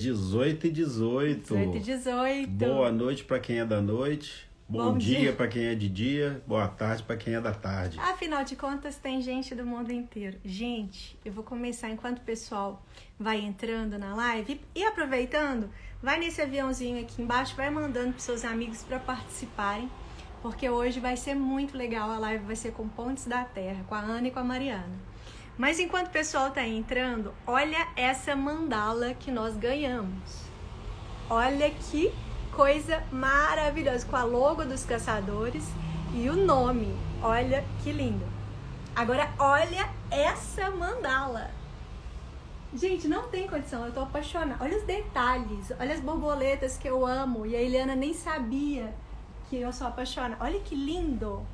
18h18. 18h18. Boa noite para quem é da noite. Bom dia para quem é de dia. Boa tarde para quem é da tarde. Afinal de contas, tem gente do mundo inteiro. Gente, eu vou começar enquanto o pessoal vai entrando na live e aproveitando, vai nesse aviãozinho aqui embaixo, vai mandando para seus amigos para participarem, porque hoje vai ser muito legal. A live vai ser com Pontes da Terra, com a Ana e com a Mariana. Mas enquanto o pessoal tá entrando, olha essa mandala que nós ganhamos. Olha que coisa maravilhosa, com a logo dos caçadores e o nome. Olha que lindo. Agora olha essa mandala. Gente, não tem condição, eu tô apaixonada. Olha os detalhes, olha as borboletas que eu amo. E a Eliana nem sabia que eu sou apaixonada. Olha que lindo.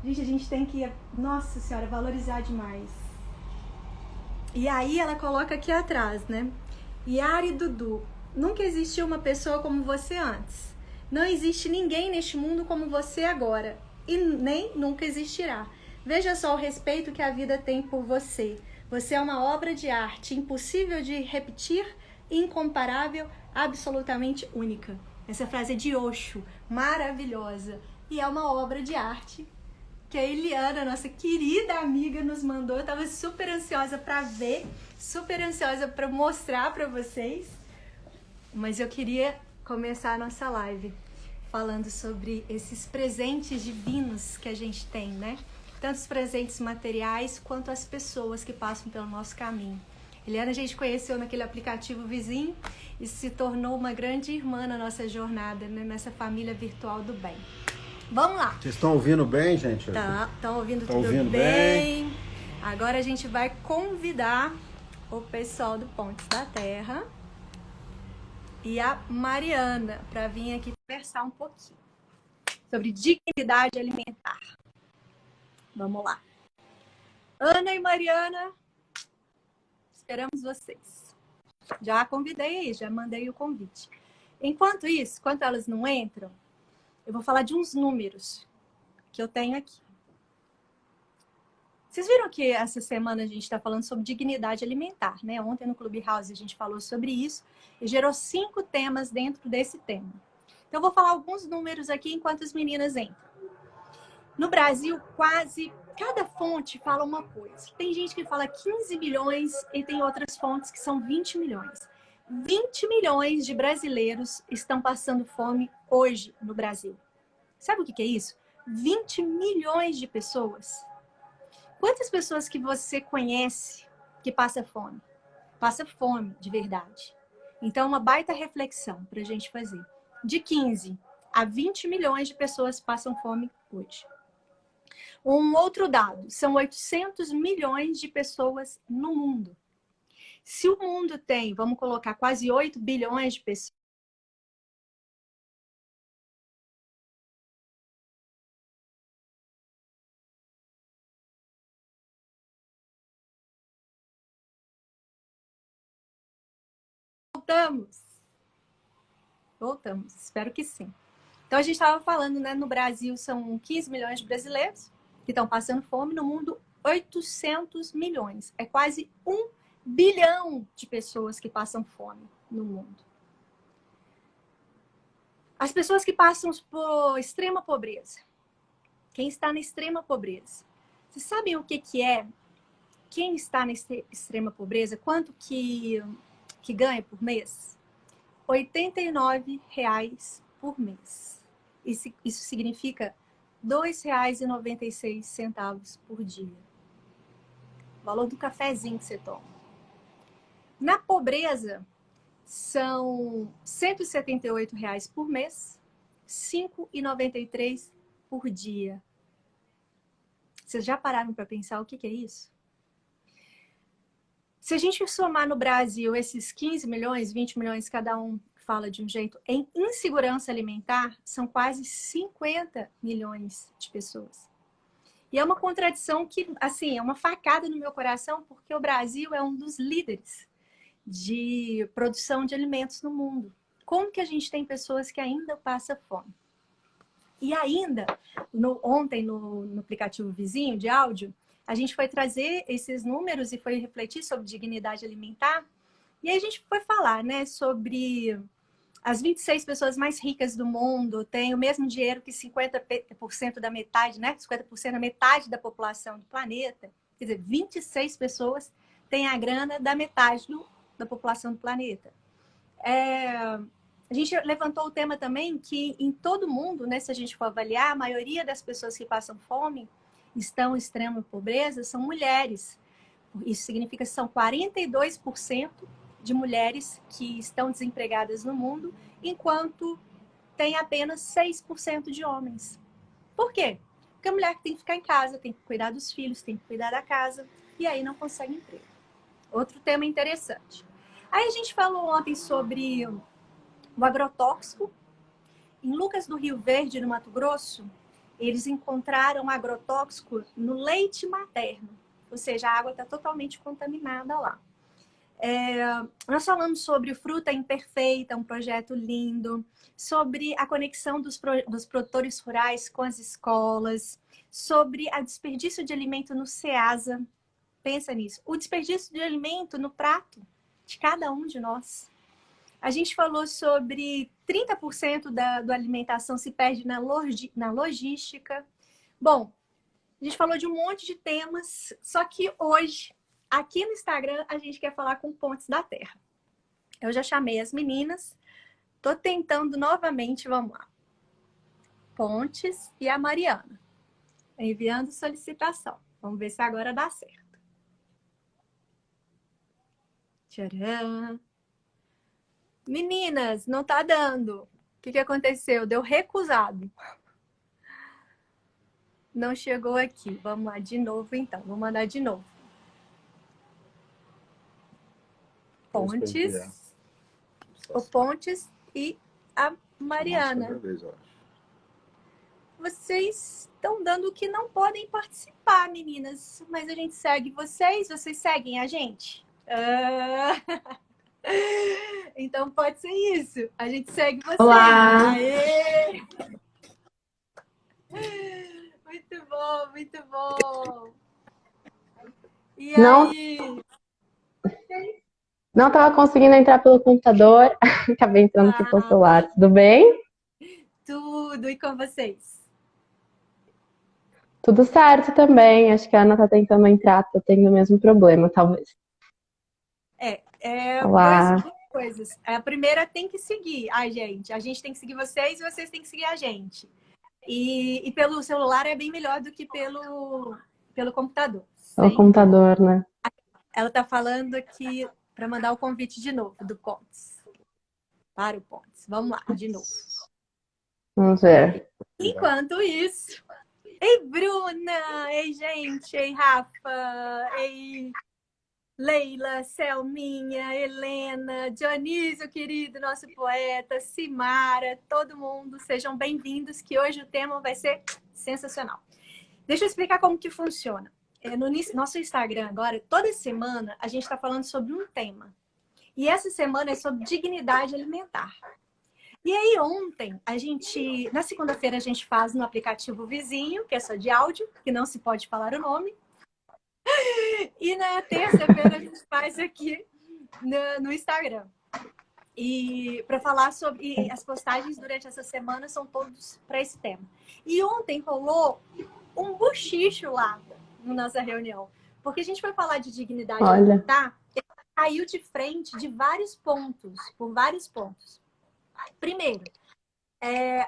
Gente, a gente tem que, nossa senhora, valorizar demais. E aí ela coloca aqui atrás, né? Yari Dudu, nunca existiu uma pessoa como você antes. Não existe ninguém neste mundo como você agora. E nem nunca existirá. Veja só o respeito que a vida tem por você. Você é uma obra de arte, impossível de repetir, incomparável, absolutamente única. Essa frase é de Osho, maravilhosa. E é uma obra de arte que a Eliana, nossa querida amiga, nos mandou. Eu tava super ansiosa para ver, super ansiosa para mostrar para vocês. Mas eu queria começar a nossa live falando sobre esses presentes divinos que a gente tem, né? Tanto os presentes materiais quanto as pessoas que passam pelo nosso caminho. Eliana a gente conheceu naquele aplicativo vizinho e se tornou uma grande irmã na nossa jornada, né? Nessa família virtual do bem. Vamos lá. Vocês estão ouvindo bem, gente? Estão ouvindo tudo bem. Agora a gente vai convidar o pessoal do Pontes da Terra e a Mariana para vir aqui conversar um pouquinho sobre dignidade alimentar. Vamos lá. Ana e Mariana, esperamos vocês. Já convidei, já mandei o convite. Enquanto isso, enquanto elas não entram, eu vou falar de uns números que eu tenho aqui. Vocês viram que essa semana a gente está falando sobre dignidade alimentar, né? Ontem no Clubhouse a gente falou sobre isso e gerou 5 temas dentro desse tema. Então eu vou falar alguns números aqui enquanto as meninas entram. No Brasil, quase cada fonte fala uma coisa. Tem gente que fala 15 milhões e tem outras fontes que são 20 milhões. 20 milhões de brasileiros estão passando fome hoje no Brasil. Sabe o que é isso? 20 milhões de pessoas. Quantas pessoas que você conhece que passa fome? Passa fome de verdade. Então, uma baita reflexão para a gente fazer. De 15 a 20 milhões de pessoas passam fome hoje. Um outro dado, são 800 milhões de pessoas no mundo. Se o mundo tem, vamos colocar, quase 8 bilhões de pessoas, voltamos, espero que sim. Então a gente estava falando, né, no Brasil são 15 milhões de brasileiros que estão passando fome, no mundo 800 milhões. É quase 1 bilhão de pessoas que passam fome no mundo. As pessoas que passam por extrema pobreza. Quem está na extrema pobreza? Vocês sabem o que é? Quem está na extrema pobreza, quanto que ganha por mês? R$ 89,00 por mês. Isso significa R$ 2,96 por dia. O valor do cafezinho que você toma. Na pobreza, são R$ 178,00 por mês, R$ 5,93 por dia. Vocês já pararam para pensar o que é isso? Se a gente somar no Brasil esses 15 milhões, 20 milhões, cada um fala de um jeito, em insegurança alimentar, são quase 50 milhões de pessoas. E é uma contradição que, assim, é uma facada no meu coração, porque o Brasil é um dos líderes de produção de alimentos no mundo. Como que a gente tem pessoas que ainda passam fome? E ainda, ontem no aplicativo vizinho de áudio, a gente foi trazer esses números e foi refletir sobre dignidade alimentar. E aí a gente foi falar, né, sobre as 26 pessoas mais ricas do mundo têm o mesmo dinheiro que 50% da metade, né? 50% da metade da população do planeta. Quer dizer, 26 pessoas têm a grana da metade da população do planeta. A gente levantou o tema também que em todo mundo, né, se a gente for avaliar, a maioria das pessoas que passam fome, estão em extrema pobreza, são mulheres. Isso significa que são 42% de mulheres que estão desempregadas no mundo, enquanto tem apenas 6% de homens. Por quê? Porque a mulher tem que ficar em casa, tem que cuidar dos filhos, tem que cuidar da casa, e aí não consegue emprego. Outro tema interessante. Aí a gente falou ontem sobre o agrotóxico. Em Lucas do Rio Verde, no Mato Grosso, eles encontraram agrotóxico no leite materno. Ou seja, a água está totalmente contaminada lá. Nós falamos sobre o Fruta Imperfeita, um projeto lindo, sobre a conexão dos produtores rurais com as escolas, sobre o desperdício de alimento no SEASA. Pensa nisso. O desperdício de alimento no prato de cada um de nós. A gente falou sobre 30% da alimentação se perde na logística. Bom, a gente falou de um monte de temas, só que hoje, aqui no Instagram, a gente quer falar com Pontes da Terra. Eu já chamei as meninas, tô tentando novamente, vamos lá. Pontes e a Mariana, enviando solicitação. Vamos ver se agora dá certo. Tcharam! Meninas, não tá dando. O que aconteceu? Deu recusado. Não chegou aqui. Vamos lá de novo, então. Vou mandar de novo. Pontes. O Pontes e a Mariana. Vocês estão dando que não podem participar, meninas. Mas a gente segue vocês. Vocês seguem a gente? Então pode ser isso. A gente segue vocês. Olá! Aê! Muito bom, muito bom. E aí? Não estava conseguindo entrar pelo computador. Acabei entrando aqui pelo celular. Tudo bem? Tudo. E com vocês? Tudo certo também. Acho que a Ana está tentando entrar. Tô tendo o mesmo problema, talvez. Olá. Duas coisas. A primeira tem que seguir a gente. A gente tem que seguir vocês e vocês têm que seguir a gente. E pelo celular é bem melhor do que pelo computador. Pelo computador, né? Ela está falando aqui para mandar o convite de novo do Pontes. Para o Pontes. Vamos lá, de novo. Vamos ver. Enquanto isso... Ei, Bruna! Ei, gente! Ei, Rafa! Ei, Leila, Selminha, Helena, Dionísio, querido, nosso poeta, Simara, todo mundo, sejam bem-vindos, que hoje o tema vai ser sensacional. Deixa eu explicar como que funciona. No nosso Instagram agora, toda semana, a gente está falando sobre um tema. E essa semana é sobre dignidade alimentar. E aí ontem, na segunda-feira a gente faz no aplicativo vizinho, que é só de áudio, que não se pode falar o nome. E na terça-feira a gente faz aqui no Instagram. E para falar sobre as postagens durante essa semana são todos para esse tema. E ontem rolou um bochicho lá na nossa reunião. Porque a gente foi falar de dignidade alimentar, e caiu de frente de vários pontos, por vários pontos. Primeiro,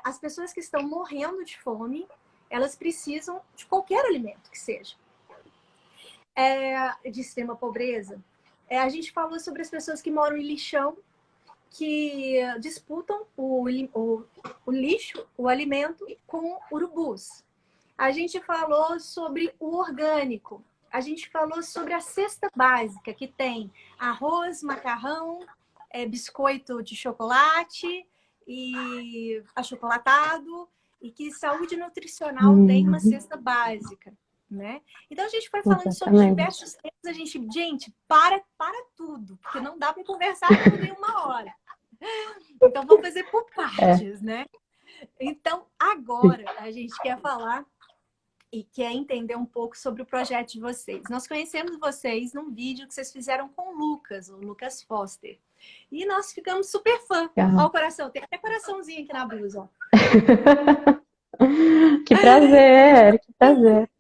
as pessoas que estão morrendo de fome, elas precisam de qualquer alimento que seja. De extrema pobreza. A gente falou sobre as pessoas que moram em lixão, que disputam o lixo, o alimento, com urubus. A gente falou sobre o orgânico. A gente falou sobre a cesta básica, que tem arroz, macarrão, biscoito de chocolate e achocolatado, e que saúde nutricional tem uma cesta básica, né? Então a gente foi falando sobre diversos temas, gente, para tudo, porque não dá para conversar tudo em uma hora. Então vamos fazer por partes, né? Então agora a gente quer falar e quer entender um pouco sobre o projeto de vocês. Nós conhecemos vocês num vídeo que vocês fizeram com o Lucas Foster. E nós ficamos super fã. Olha o coração, tem até coraçãozinho aqui na blusa, ó. Que prazer, que prazer.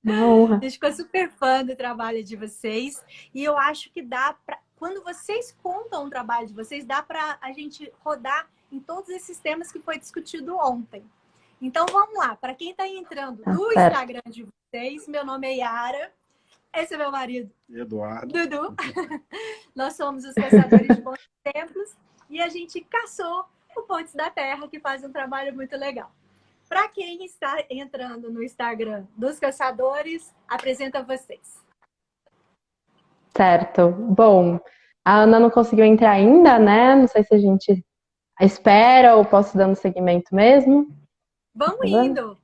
Uma honra. A gente ficou super fã do trabalho de vocês. E eu acho que dá para... Quando vocês contam o trabalho de vocês, dá para a gente rodar em todos esses temas que foi discutido ontem. Então, vamos lá. Para quem está entrando no Instagram de vocês, meu nome é Yara. Esse é meu marido, Eduardo. Dudu. Nós somos os caçadores de bons templos. E a gente caçou o Pontes da Terra, que faz um trabalho muito legal. Para quem está entrando no Instagram dos caçadores, apresenta vocês. Certo. Bom, a Ana não conseguiu entrar ainda, né? Não sei se a gente espera ou posso dando seguimento mesmo. Vamos indo.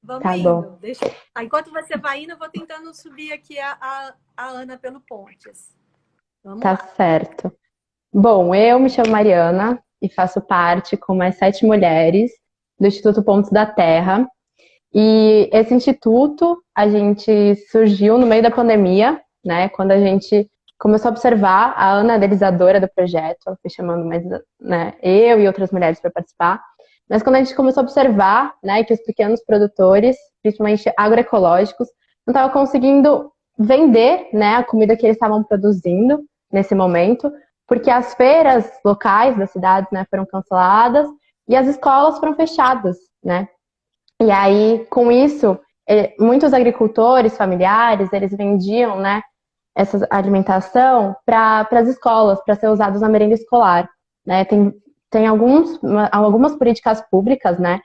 Vamos tá indo. Bom. Deixa... Enquanto você vai indo, eu vou tentando subir aqui a Ana pelo Pontes. Vamos tá lá. Certo. Bom, eu me chamo Mariana e faço parte com mais 7 mulheres do Instituto Pontes da Terra. E esse instituto, a gente surgiu no meio da pandemia, né? Quando a gente começou a observar, a Ana, a idealizadora do projeto, ela foi chamando mais, né, eu e outras mulheres para participar. Mas quando a gente começou a observar, né, que os pequenos produtores, principalmente agroecológicos, não estavam conseguindo vender, né, a comida que eles estavam produzindo nesse momento, porque as feiras locais das cidades, né, foram canceladas e as escolas foram fechadas, né? E aí, com isso, muitos agricultores familiares, eles vendiam, né, essa alimentação para as escolas, para ser usados na merenda escolar, né? Tem algumas políticas públicas, né?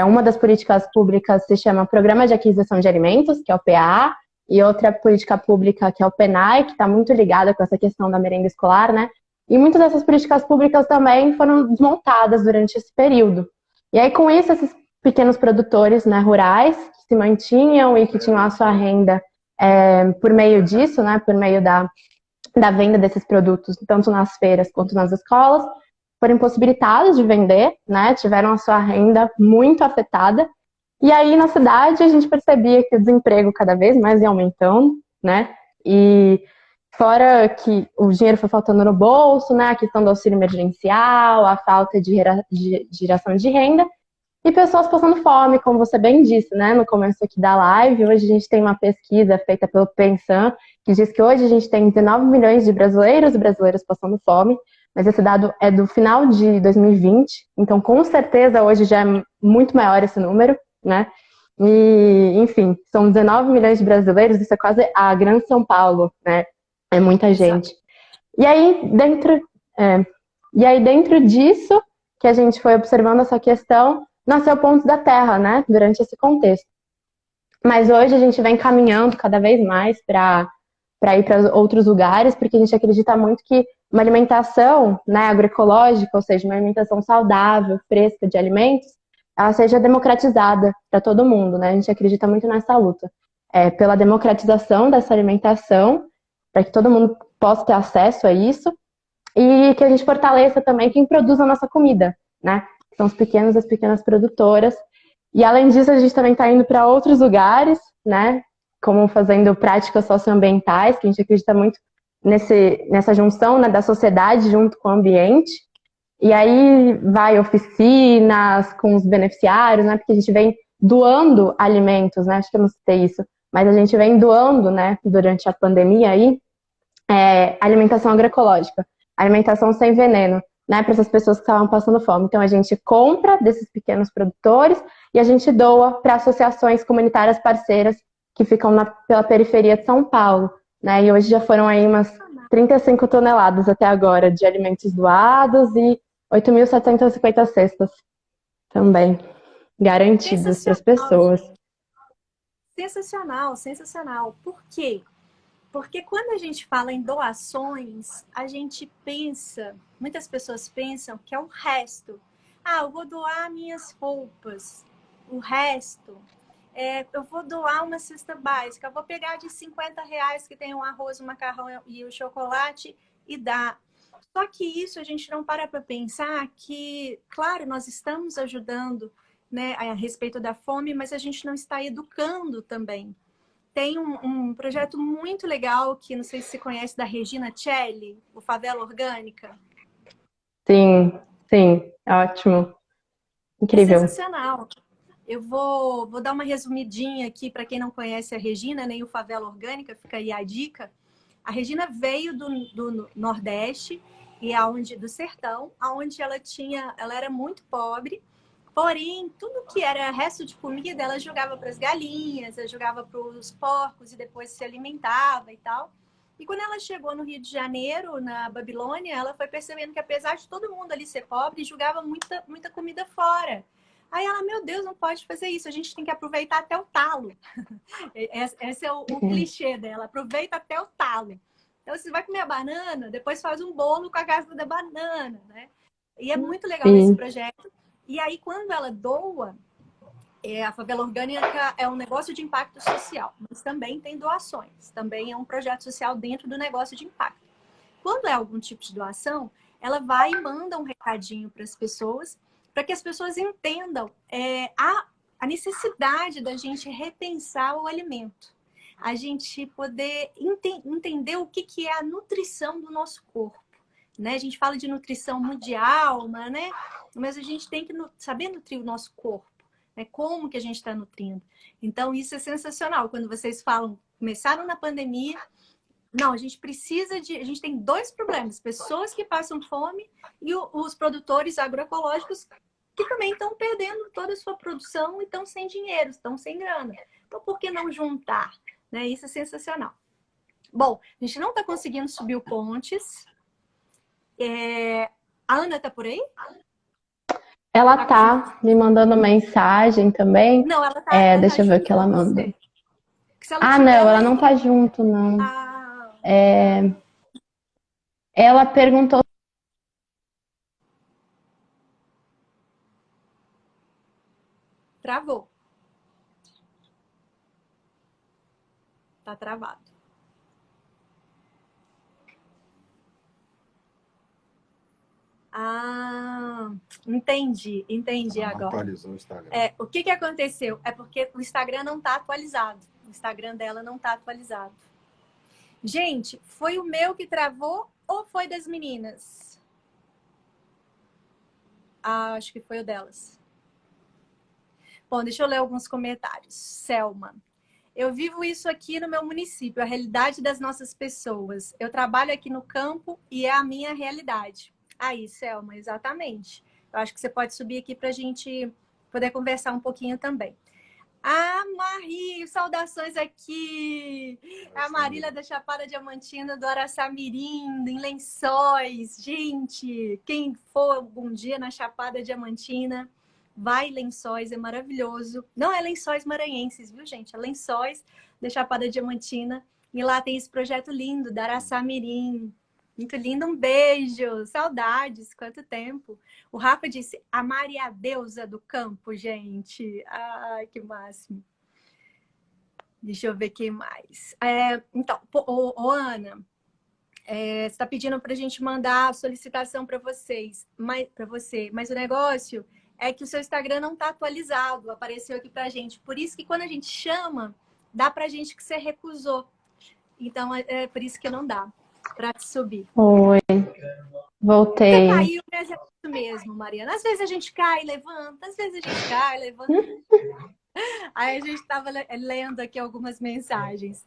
Uma das políticas públicas se chama Programa de Aquisição de Alimentos, que é o PA, e outra política pública que é o PNAE, que está muito ligada com essa questão da merenda escolar, né? E muitas dessas políticas públicas também foram desmontadas durante esse período. E aí, com isso, esses pequenos produtores, né, rurais que se mantinham e que tinham a sua renda por meio disso, né, por meio da venda desses produtos, tanto nas feiras quanto nas escolas, foram impossibilitados de vender, né, tiveram a sua renda muito afetada. E aí, na cidade, a gente percebia que o desemprego cada vez mais ia aumentando, né, e fora que o dinheiro foi faltando no bolso, né, a questão do auxílio emergencial, a falta de geração de renda, e pessoas passando fome, como você bem disse, né, no começo aqui da live. Hoje a gente tem uma pesquisa feita pelo Pensan, que diz que hoje a gente tem 19 milhões de brasileiros e brasileiras passando fome, mas esse dado é do final de 2020, então com certeza hoje já é muito maior esse número, né, e enfim, são 19 milhões de brasileiros, isso é quase a Grande São Paulo, né, é muita gente. E aí dentro disso, que a gente foi observando essa questão, nasceu Pontes da Terra, né, durante esse contexto. Mas hoje a gente vem caminhando cada vez mais para ir para outros lugares, porque a gente acredita muito que uma alimentação, né, agroecológica, ou seja, uma alimentação saudável, fresca de alimentos, ela seja democratizada para todo mundo, né? A gente acredita muito nessa luta, pela democratização dessa alimentação, para que todo mundo possa ter acesso a isso, e que a gente fortaleça também quem produz a nossa comida, né? São os pequenos e as pequenas produtoras. E além disso, a gente também está indo para outros lugares, né? Como fazendo práticas socioambientais, que a gente acredita muito nessa junção, né, da sociedade junto com o ambiente. E aí vai oficinas com os beneficiários, né? Porque a gente vem doando alimentos, né? Acho que eu não citei isso, mas a gente vem doando, né, durante a pandemia aí, alimentação agroecológica, alimentação sem veneno, né, para essas pessoas que estavam passando fome. Então a gente compra desses pequenos produtores e a gente doa para associações comunitárias parceiras que ficam pela periferia de São Paulo, né? E hoje já foram aí umas 35 toneladas até agora de alimentos doados e 8.750 cestas também garantidas para as pessoas. Sensacional, sensacional. Por quê? Porque quando a gente fala em doações, a gente pensa, muitas pessoas pensam que é o resto. Ah, eu vou doar minhas roupas. O resto, eu vou doar uma cesta básica. Eu vou pegar de R$ 50 que tem o arroz, o macarrão e o chocolate e dar. Só que isso a gente não para pensar que, claro, nós estamos ajudando né, a respeito da fome, mas a gente não está educando também. Tem um projeto muito legal que não sei se você conhece, da Regina Celli, o Favela Orgânica. Sim, sim, ótimo, É incrível. sensacional. Eu vou dar uma resumidinha aqui para quem não conhece a Regina, nem o Favela Orgânica, fica aí a dica. A Regina veio do Nordeste e do sertão, aonde ela era muito pobre, porém tudo que era resto de comida ela jogava para as galinhas, ela jogava para os porcos e depois se alimentava e tal. E quando ela chegou no Rio de Janeiro, na Babilônia, ela foi percebendo que apesar de todo mundo ali ser pobre, jogava muita comida fora. Aí ela, meu Deus, não pode fazer isso, a gente tem que aproveitar até o talo. Esse é o clichê dela, aproveita até o talo. Então, você vai comer a banana, depois faz um bolo com a casca da banana, né? E é muito legal esse Sim, projeto. E aí, quando ela doa, a Favela Orgânica é um negócio de impacto social, mas também tem doações. Também é um projeto social dentro do negócio de impacto. Quando é algum tipo de doação, ela vai e manda um recadinho para as pessoas, para que as pessoas entendam a necessidade da gente repensar o alimento. A gente poder entender o que é a nutrição do nosso corpo. Né? A gente fala de nutrição mundial, né? Mas a gente tem que saber nutrir o nosso corpo. Né? Como que a gente está nutrindo. Então, isso é sensacional. Quando vocês falam, começaram na pandemia, não, a gente precisa de. A gente tem dois problemas: pessoas que passam fome e os produtores agroecológicos que também estão perdendo toda a sua produção e estão sem dinheiro, estão sem grana. Então, por que não juntar? Né? Isso é sensacional. Bom, a gente não está conseguindo subir o Pontes. A Ana está por aí? ela Tá com... tá me mandando mensagem também. Não, ela tá Deixa eu ver o junto que ela com manda. você. Se ela Ah, tiver, não, ela ela não entra. tá junto, não. Ah, Ela perguntou. travou. Tá travado. Ah, entendi Ela não agora. atualizou o Instagram. O que aconteceu? É porque o Instagram não tá atualizado. O Instagram dela não tá atualizado. Gente, foi o meu que travou ou foi das meninas? Ah, acho que foi o delas. Bom, deixa eu ler alguns comentários. Selma. Eu vivo isso aqui no meu município, a realidade das nossas pessoas. Eu trabalho aqui no campo e é a minha realidade. Aí, Selma, exatamente. Eu acho que você pode subir aqui para a gente poder conversar um pouquinho também. Ah, Marie, saudações aqui. A Marília da Chapada Diamantina, do Araçamirim, em Lençóis. Gente, quem for algum dia na Chapada Diamantina, vai em Lençóis, é maravilhoso. Não é Lençóis Maranhenses, viu, gente? É Lençóis da Chapada Diamantina. E lá tem esse projeto lindo, da Araçamirim. Muito lindo, um beijo. Saudades, quanto tempo. O Rafa disse, a Maria Deusa do campo, gente. Ai, que máximo. Deixa eu ver quem mais. Então, Ana, você está pedindo para a gente mandar a solicitação para vocês, para você, mas o negócio é que o seu Instagram não está atualizado, apareceu aqui para a gente. Por isso que quando a gente chama, dá para a gente que você recusou. Então, é por isso que não dá para te subir. Oi, Você voltei. caiu, mas é isso mesmo, Mariana. Às vezes a gente cai, levanta, às vezes a gente cai, levanta. Aí a gente estava lendo aqui algumas mensagens.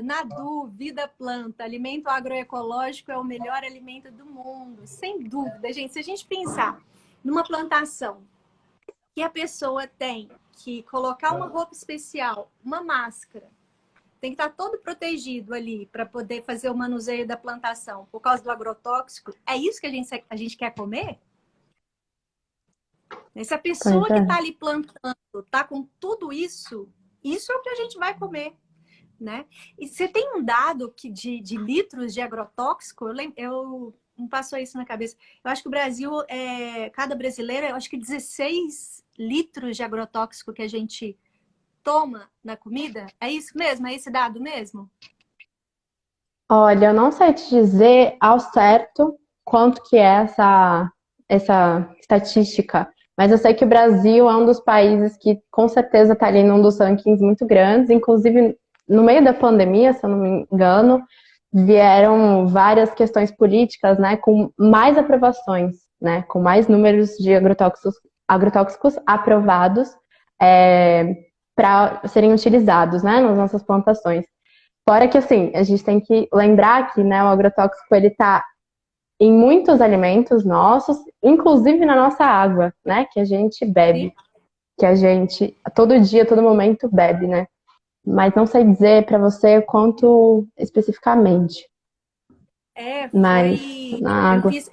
Na dúvida, planta, alimento agroecológico é o melhor alimento do mundo. Sem dúvida, gente. Se a gente pensar numa plantação que a pessoa tem que colocar uma roupa especial, uma máscara, tem que estar todo protegido ali para poder fazer o manuseio da plantação por causa do agrotóxico, é isso que a gente quer comer? Se a Pois pessoa que é. está ali plantando está com tudo isso, isso é o que a gente vai comer. Né? E você tem um dado de litros de agrotóxico? Eu não passou isso na cabeça. Eu acho que o Brasil, cada brasileiro, eu acho que 16 litros de agrotóxico que a gente toma na comida. É isso mesmo? É esse dado mesmo? Olha, eu não sei te dizer ao certo quanto que é essa estatística, Mas eu sei que o Brasil é um dos países que com certeza está ali num dos rankings muito grandes, inclusive no meio da pandemia, se eu não me engano, vieram várias questões políticas, né, com mais aprovações, né, com mais números de agrotóxicos aprovados para serem utilizados, né, nas nossas plantações. Fora que, assim, a gente tem que lembrar que, né, o agrotóxico, ele está em muitos alimentos nossos, inclusive na nossa água, né, que a gente bebe, que a gente, todo dia, todo momento, bebe, né. Mas não sei dizer para você quanto especificamente. Mas na Eu água. fiz.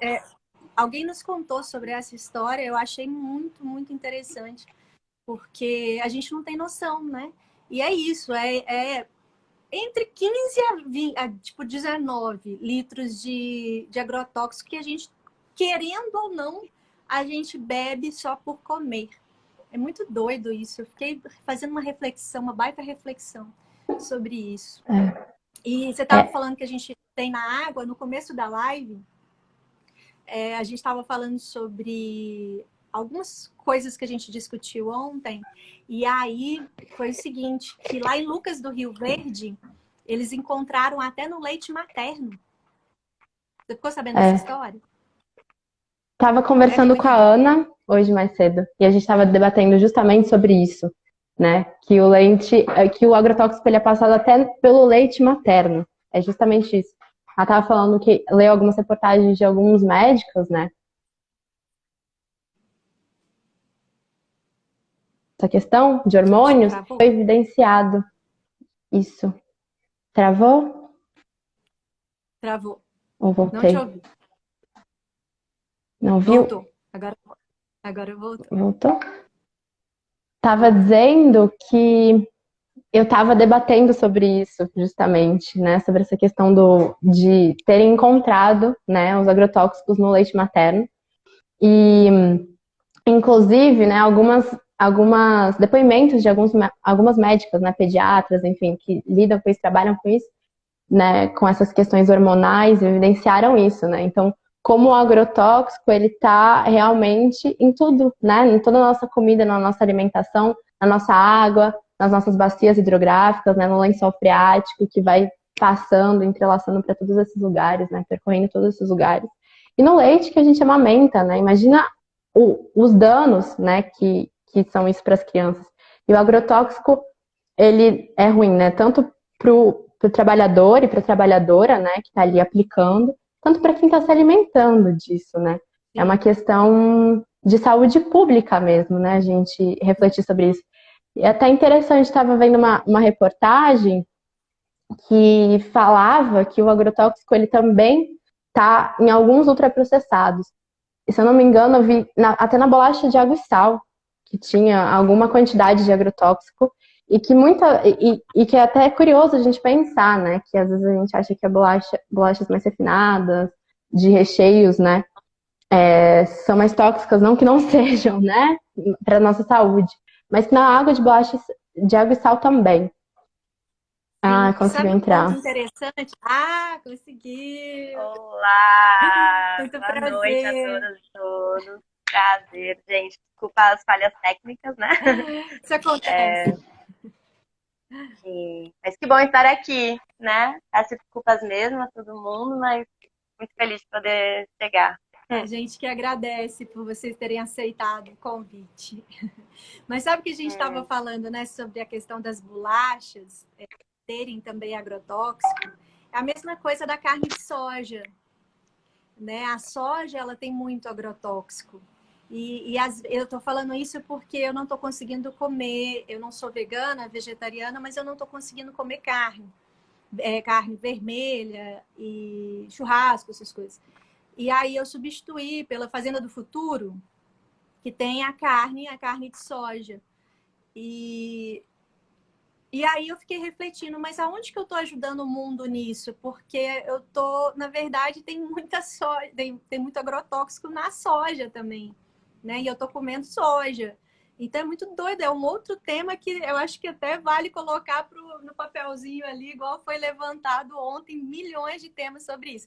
Alguém nos contou sobre essa história, eu achei muito, muito interessante, porque a gente não tem noção, né? E é isso, entre 15 tipo 19 litros de agrotóxico que a gente, querendo ou não, a gente bebe só por comer. É muito doido isso. Eu fiquei fazendo uma reflexão, uma baita reflexão sobre isso. E você estava falando que a gente tem na água, no começo da live, a gente estava falando sobre algumas coisas que a gente discutiu ontem, e aí foi o seguinte, que lá em Lucas do Rio Verde, eles encontraram até no leite materno. Você ficou sabendo dessa história? Estava conversando com a Ana hoje mais cedo, e a gente estava debatendo justamente sobre isso, né? Que o leite, que o agrotóxico ele é passado até pelo leite materno. É justamente isso. Ela estava falando que leu algumas reportagens de alguns médicos, né? Essa questão de hormônios foi evidenciado. Isso. Travou? Travou. Ou voltei? Não te ouvi. Não viu? Voltou. Agora voltou. Voltou? Tava dizendo que eu estava debatendo sobre isso, justamente, né? Sobre essa questão de terem encontrado, né, os agrotóxicos no leite materno. E, inclusive, né, algumas depoimentos de algumas médicas, né, pediatras, enfim, que lidam com isso, trabalham com isso, né, com essas questões hormonais, evidenciaram isso, né? Então, como o agrotóxico, ele está realmente em tudo, né? Em toda a nossa comida, na nossa alimentação, na nossa água, nas nossas bacias hidrográficas, né? No lençol freático, que vai passando, entrelaçando para todos esses lugares, né? Percorrendo todos esses lugares. E no leite que a gente amamenta, né? Imagina os danos, né? Que são isso para as crianças. E o agrotóxico, ele é ruim, né? Tanto pro trabalhador e para a trabalhadora, né, que está ali aplicando, tanto para quem está se alimentando disso, né? Sim. É uma questão de saúde pública mesmo, né? A gente refletir sobre isso. E é até interessante, estava vendo uma reportagem que falava que o agrotóxico ele também está em alguns ultraprocessados. E se eu não me engano, eu vi até na bolacha de água e sal, que tinha alguma quantidade de agrotóxico. E que que é até curioso a gente pensar, né? Que às vezes a gente acha que bolachas mais refinadas, de recheios, né? São mais tóxicas, não que não sejam, né? Para nossa saúde. Mas que na água de bolachas de água e sal também. Ah, conseguiu entrar. Sabe um ponto interessante? Ah, consegui! Olá! Muito Boa prazer. noite a todas e todos. Prazer, gente. Desculpa as falhas técnicas, né? Isso acontece. Mas que bom estar aqui, né? Peço desculpas mesmo a todo mundo, mas muito feliz de poder chegar. A gente que agradece por vocês terem aceitado o convite. Mas sabe que a gente estava falando, né, sobre a questão das bolachas terem também agrotóxico? É a mesma coisa da carne de soja, né? A soja, ela tem muito agrotóxico. Eu tô falando isso porque eu não tô conseguindo comer, eu não sou vegana, vegetariana, mas eu não tô conseguindo comer carne. Carne vermelha e churrasco, essas coisas. E aí eu substituí pela Fazenda do Futuro, que tem a carne de soja. E aí eu fiquei refletindo, mas aonde que eu tô ajudando o mundo nisso? Porque eu tô, na verdade, tem muita soja, tem muito agrotóxico na soja também, né? E eu tô comendo soja. Então é muito doido, é um outro tema que eu acho que até vale colocar no papelzinho ali, igual foi levantado ontem, milhões de temas sobre isso.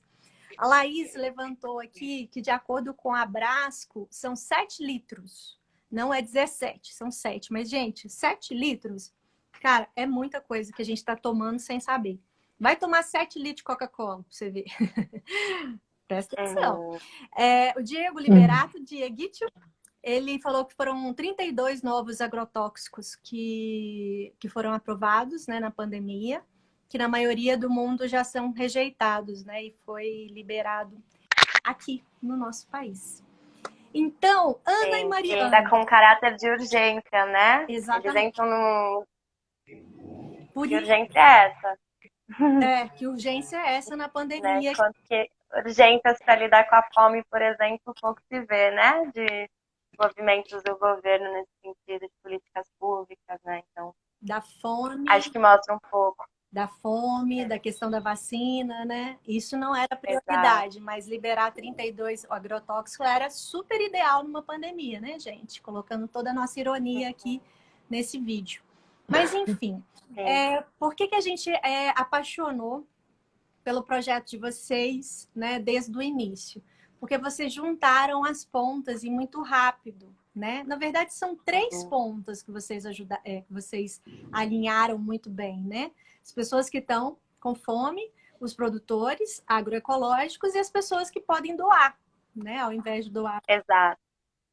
A Laís levantou aqui que, de acordo com a Brasco, são 7 litros Não é 17, são 7. Mas, gente, 7 litros, cara, é muita coisa que a gente está tomando sem saber. Vai tomar 7 litros de Coca-Cola, pra você ver. Presta atenção. Uhum. O Diego Liberato, Dieguito, ele falou que foram 32 novos agrotóxicos que foram aprovados, né, na pandemia, que na maioria do mundo já são rejeitados, né, e foi liberado aqui no nosso país. Então, Ana e E ainda Mariana. com caráter de urgência, né? Exatamente. Eles entram no... Por Que isso, urgência é essa? que urgência é essa na pandemia? Né? Quanto que urgências para lidar com a fome, por exemplo, pouco se vê, né? De movimentos do governo nesse sentido, de políticas públicas, né? Então, Da fome, acho que mostra um pouco. da questão da vacina, né? Isso não era prioridade, Exato. mas liberar 32 agrotóxico era super ideal numa pandemia, né, gente? Colocando toda a nossa ironia aqui nesse vídeo. Mas, enfim, por que a gente apaixonou pelo projeto de vocês, né, desde o início? Porque vocês juntaram as pontas e muito rápido, né? Na verdade, são 3 pontas que vocês que vocês alinharam muito bem, né? As pessoas que estão com fome, os produtores agroecológicos e as pessoas que podem doar, né? Ao invés de doar Exato.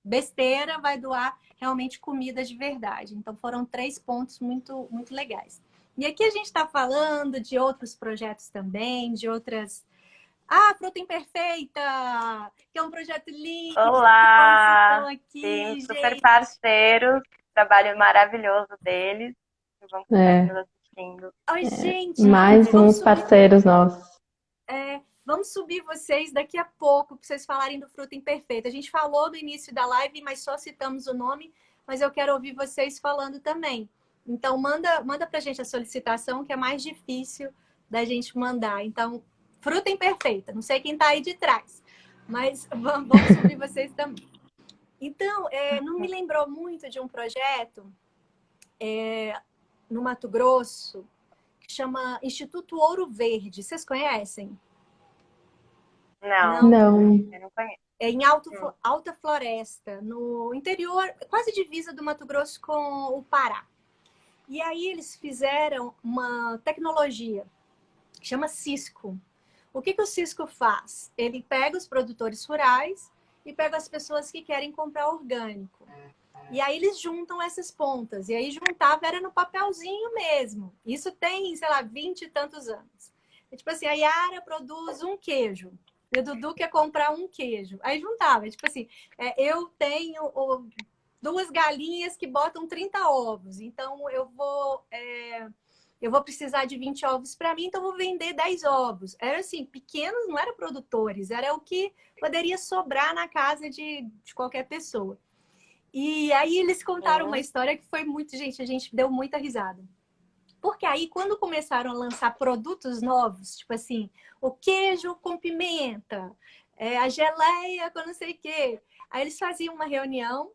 besteira, vai doar realmente comida de verdade. Então, foram 3 pontos muito, muito legais. E aqui a gente está falando de outros projetos também, de outras... Fruta Imperfeita, que é um projeto lindo. Olá! Aqui, Sim, gente. super parceiros. Trabalho maravilhoso deles. Vão estar nos assistindo. Ai, gente, Mais uns parceiros nossos. Vamos subir vocês daqui a pouco para vocês falarem do Fruta Imperfeita. A gente falou no início da live, mas só citamos o nome, mas eu quero ouvir vocês falando também. Então, manda pra gente a solicitação, que é mais difícil da gente mandar. Então, Fruta Imperfeita, não sei quem tá aí de trás, mas vamos subir vocês também. Então, não me lembrou muito de um projeto no Mato Grosso que chama Instituto Ouro Verde. Vocês conhecem? Não. Eu não conheço. É em Alta Floresta, no interior, quase divisa do Mato Grosso com o Pará. E aí eles fizeram uma tecnologia que chama Cisco. O que o Cisco faz? Ele pega os produtores rurais e pega as pessoas que querem comprar orgânico. E aí eles juntam essas pontas. E aí juntava era no papelzinho mesmo. Isso tem, sei lá, 20 e tantos anos. E, tipo assim, a Yara produz um queijo. E o Dudu quer comprar um queijo. Aí juntava. Tipo assim, eu tenho 2 galinhas que botam 30 ovos. Então, eu vou precisar de 20 ovos para mim, então eu vou vender 10 ovos. Era assim, pequenos, não eram produtores. Era o que poderia sobrar na casa de qualquer pessoa. E aí eles contaram uma história que foi muito... Gente, a gente deu muita risada. Porque aí, quando começaram a lançar produtos novos, tipo assim, o queijo com pimenta, a geleia com não sei o quê, aí eles faziam uma reunião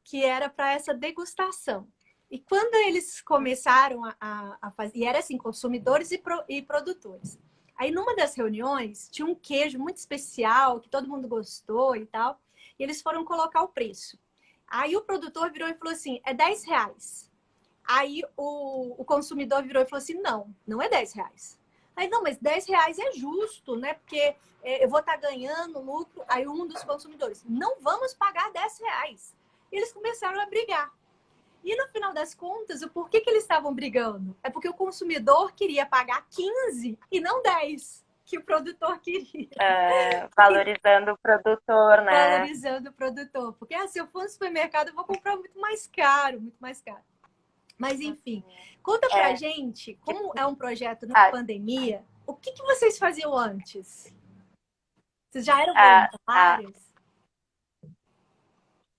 que era para essa degustação. E quando eles começaram a fazer... E era assim, consumidores e produtores. Aí, numa das reuniões, tinha um queijo muito especial, que todo mundo gostou e tal, e eles foram colocar o preço. Aí o produtor virou e falou assim, é 10 reais. Aí o consumidor virou e falou assim, não é 10 reais. Aí, não, mas 10 reais é justo, né? Porque eu vou estar ganhando lucro. Aí um dos consumidores, não vamos pagar 10 reais. E eles começaram a brigar. E no final das contas, o porquê que eles estavam brigando? É porque o consumidor queria pagar 15 e não 10, que o produtor queria. Valorizando o produtor, né? Valorizando o produtor. Porque se eu for no supermercado, eu vou comprar muito mais caro, muito mais caro. Mas, enfim, conta pra gente, como é um projeto na pandemia, o que vocês faziam antes? Vocês já eram voluntários?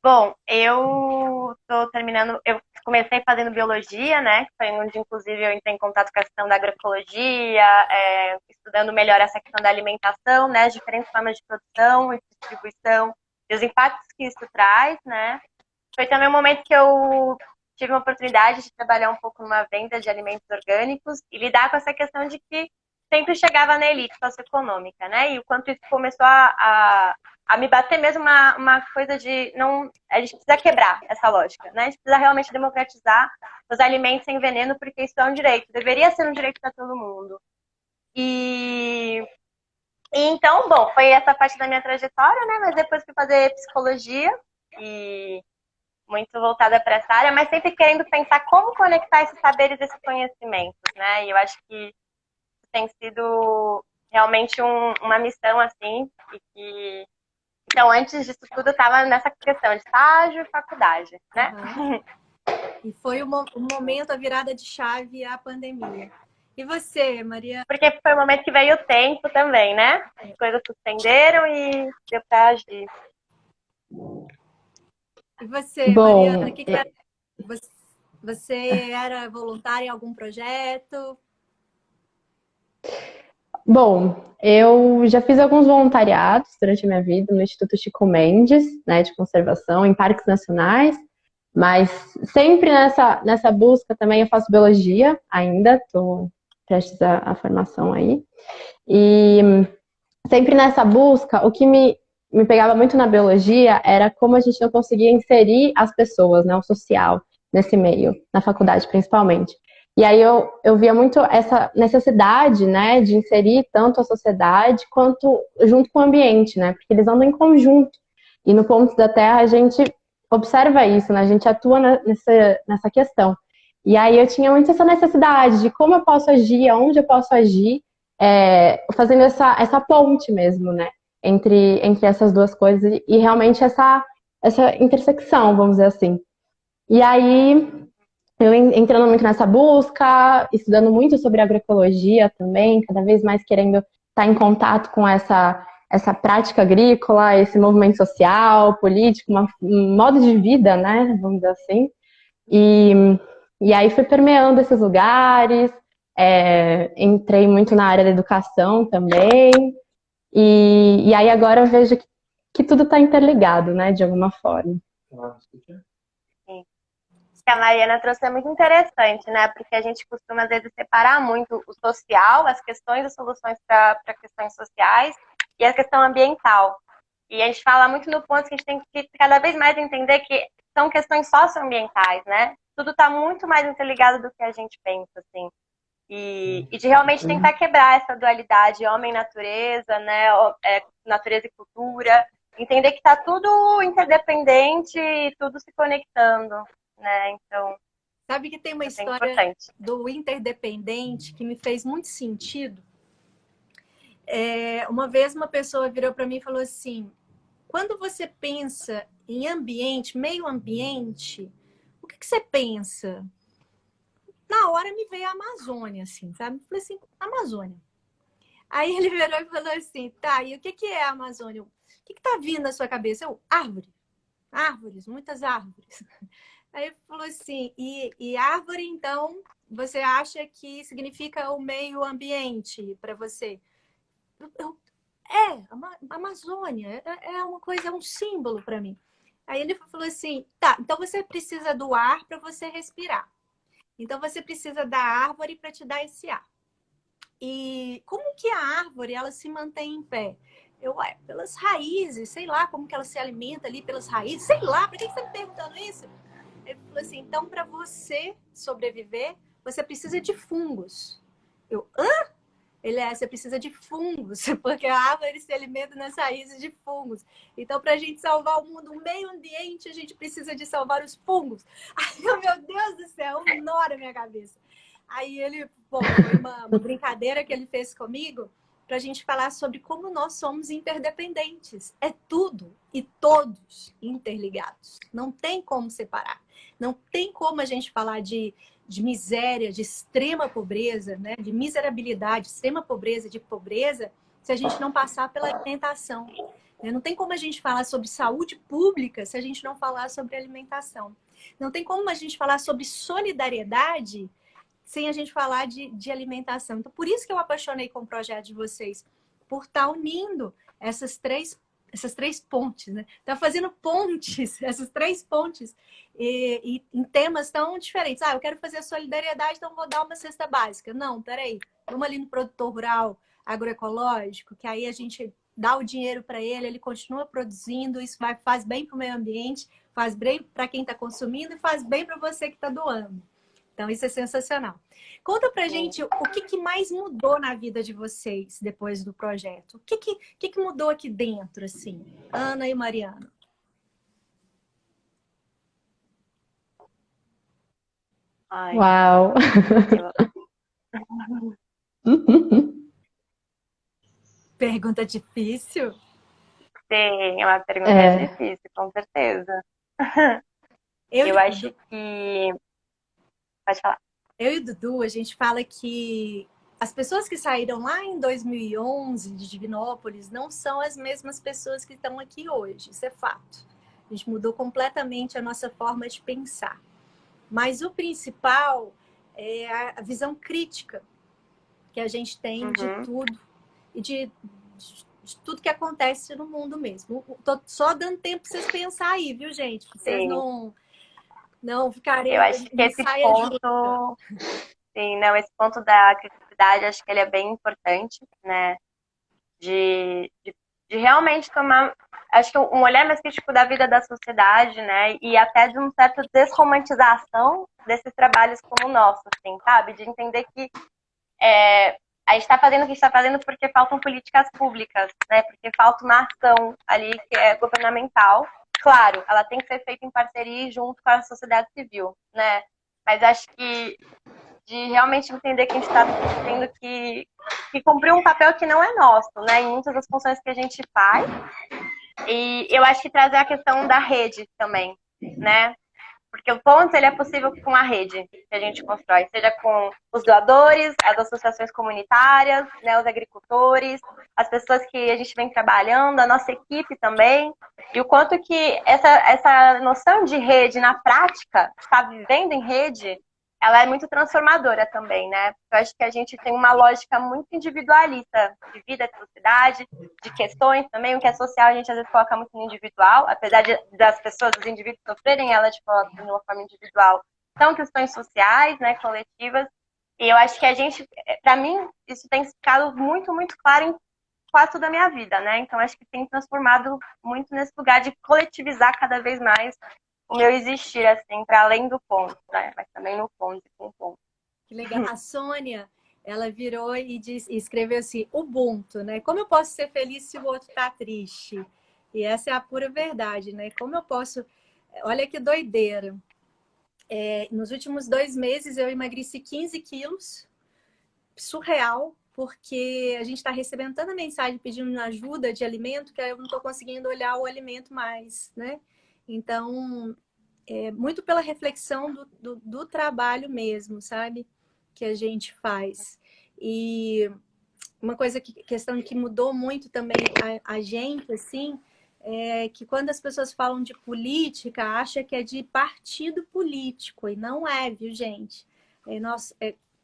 Bom, eu tô terminando, eu comecei fazendo biologia, né? Que foi onde, inclusive, eu entrei em contato com a questão da agroecologia, estudando melhor essa questão da alimentação, né? As diferentes formas de produção e distribuição, e os impactos que isso traz, né? Foi também um momento que eu tive a oportunidade de trabalhar um pouco numa venda de alimentos orgânicos e lidar com essa questão de que sempre chegava na elite socioeconômica, né? E o quanto isso começou a a me bater mesmo uma coisa de não, a gente precisa quebrar essa lógica, né? A gente precisa realmente democratizar os alimentos sem veneno, porque isso é um direito, deveria ser um direito para todo mundo. E então, bom, foi essa parte da minha trajetória, né? Mas depois fui fazer psicologia e muito voltada para essa área, mas sempre querendo pensar como conectar esses saberes, esses conhecimentos, né? E eu acho que tem sido realmente uma missão, assim, então, antes disso tudo, eu estava nessa questão de estágio e faculdade, né? Uhum. E foi o momento, a virada de chave, a pandemia. E você, Maria? Porque foi o momento que veio o tempo também, né? As coisas suspenderam e deu para agir. E você, Bom, Mariana, que era? Você era voluntária em algum projeto? bom, eu já fiz alguns voluntariados durante a minha vida no Instituto Chico Mendes, né, de conservação, em parques nacionais, mas sempre nessa busca também eu faço biologia ainda, estou prestes a formação aí. E sempre nessa busca, o que me pegava muito na biologia era como a gente não conseguia inserir as pessoas, né, o social, nesse meio, na faculdade principalmente. E aí eu via muito essa necessidade, né, de inserir tanto a sociedade quanto junto com o ambiente, né, porque eles andam em conjunto. E no Pontos da Terra a gente observa isso, né, a gente atua nessa questão. E aí eu tinha muito essa necessidade de como eu posso agir, aonde eu posso agir, fazendo essa ponte mesmo, né? Entre essas duas coisas e realmente essa intersecção, vamos dizer assim. E aí, eu entrando muito nessa busca, estudando muito sobre agroecologia também, cada vez mais querendo estar em contato com essa prática agrícola, esse movimento social, político, um modo de vida, né? Vamos dizer assim. E aí fui permeando esses lugares, entrei muito na área da educação também, e aí agora eu vejo que tudo está interligado, né, de alguma forma. Sim. Que a Mariana trouxe é muito interessante, né? Porque a gente costuma, às vezes, separar muito o social, as questões e soluções para questões sociais, e a questão ambiental. E a gente fala muito no ponto que a gente tem que cada vez mais entender que são questões socioambientais, né? Tudo está muito mais interligado do que a gente pensa, assim. E de realmente tentar quebrar essa dualidade homem-natureza, né? Natureza e cultura. Entender que está tudo interdependente e tudo se conectando, né? Então, Sabe que tem uma é história importante. do interdependente que me fez muito sentido? Uma vez uma pessoa virou para mim e falou assim: quando você pensa em ambiente, meio ambiente, o que você pensa? Na hora me veio a Amazônia, assim, sabe? Eu falei assim, Amazônia. Aí ele virou e falou assim, tá, e o que é a Amazônia? O que tá vindo na sua cabeça? Eu, árvore. Árvores, muitas árvores. Aí ele falou assim, e árvore, então, você acha que significa o meio ambiente para você? Amazônia, é uma coisa, é um símbolo para mim. Aí ele falou assim, tá, então você precisa do ar para você respirar. Então você precisa da árvore para te dar esse ar. E como que a árvore ela se mantém em pé? Pelas raízes, sei lá como que ela se alimenta ali pelas raízes, sei lá, por que você está me perguntando isso? Ele falou assim, então para você sobreviver, você precisa de fungos. Eu, hã? Você precisa de fungos, porque a árvore se alimenta nas raízes de fungos. Então, para a gente salvar o mundo, o meio ambiente, a gente precisa de salvar os fungos. Aí, meu Deus do céu, um nó na minha cabeça. Aí ele, bom, foi uma brincadeira que ele fez comigo para a gente falar sobre como nós somos interdependentes. É tudo e todos interligados. Não tem como separar. Não tem como a gente falar de miséria, de extrema pobreza, né? De miserabilidade, extrema pobreza, de pobreza, se a gente não passar pela alimentação. Não tem como a gente falar sobre saúde pública se a gente não falar sobre alimentação. Não tem como a gente falar sobre solidariedade sem a gente falar de alimentação. Então, por isso que eu apaixonei com o projeto de vocês, por estar unindo essas três pontes, né? Tá fazendo pontes, essas três pontes, e em temas tão diferentes. Eu quero fazer solidariedade, então vou dar uma cesta básica. Não, peraí. Vamos ali no produtor rural agroecológico, que aí a gente dá o dinheiro para ele, ele continua produzindo, isso faz bem para o meio ambiente, faz bem para quem está consumindo e faz bem para você que está doando. Então, isso é sensacional. Conta pra gente o que mais mudou na vida de vocês depois do projeto. O que mudou aqui dentro, assim? Ana e Mariana. Ai, Uau! Pergunta difícil? sim, é uma pergunta difícil, com certeza. Eu acho que... Pode falar. Eu e o Dudu, a gente fala que as pessoas que saíram lá em 2011 de Divinópolis não são as mesmas pessoas que estão aqui hoje. Isso é fato. A gente mudou completamente a nossa forma de pensar. Mas o principal é a visão crítica que a gente tem de tudo e de tudo que acontece no mundo mesmo. Tô só dando tempo para vocês pensar aí, viu, gente? Pra vocês não ficarem... Eu acho que esse ponto... Sim, não, esse ponto da criticidade, acho que ele é bem importante, né? De realmente tomar... Acho que um olhar mais crítico da vida da sociedade, né? E até de uma certa desromantização desses trabalhos como o nosso, assim, sabe? De entender que a gente está fazendo o que está fazendo porque faltam políticas públicas, né? Porque falta uma ação ali que é governamental. Claro, ela tem que ser feita em parceria junto com a sociedade civil, né? Mas acho que de realmente entender que a gente está tendo que cumprir um papel que não é nosso, né? Em muitas das funções que a gente faz. E eu acho que trazer a questão da rede também, né? Porque o ponto ele é possível com a rede que a gente constrói, seja com os doadores, as associações comunitárias, né, os agricultores, as pessoas que a gente vem trabalhando, a nossa equipe também. E o quanto que essa noção de rede na prática, estar vivendo em rede, ela é muito transformadora também, né? Eu acho que a gente tem uma lógica muito individualista de vida, de sociedade, de questões também. O que é social a gente às vezes coloca muito no individual, apesar das pessoas, dos indivíduos sofrerem, ela de uma forma individual. São questões sociais, né, coletivas. E eu acho que a gente, para mim, isso tem ficado muito, muito claro em quase toda a minha vida, né? Então acho que tem transformado muito nesse lugar de coletivizar cada vez mais o meu existir, assim, para além do ponto, né? Mas também no ponto, com o ponto. Que legal. A Sônia, ela virou e escreveu assim, Ubuntu, né? Como eu posso ser feliz se o outro tá triste? E essa é a pura verdade, né? Como eu posso... Olha que doideira. Nos últimos 2 meses eu emagreci 15 quilos. Surreal, porque a gente está recebendo tanta mensagem pedindo ajuda de alimento que eu não estou conseguindo olhar o alimento mais, né? Então, muito pela reflexão do trabalho mesmo, sabe? Que a gente faz. E uma questão que mudou muito também a gente, assim, é que quando as pessoas falam de política, acha que é de partido político, e não é, viu, gente?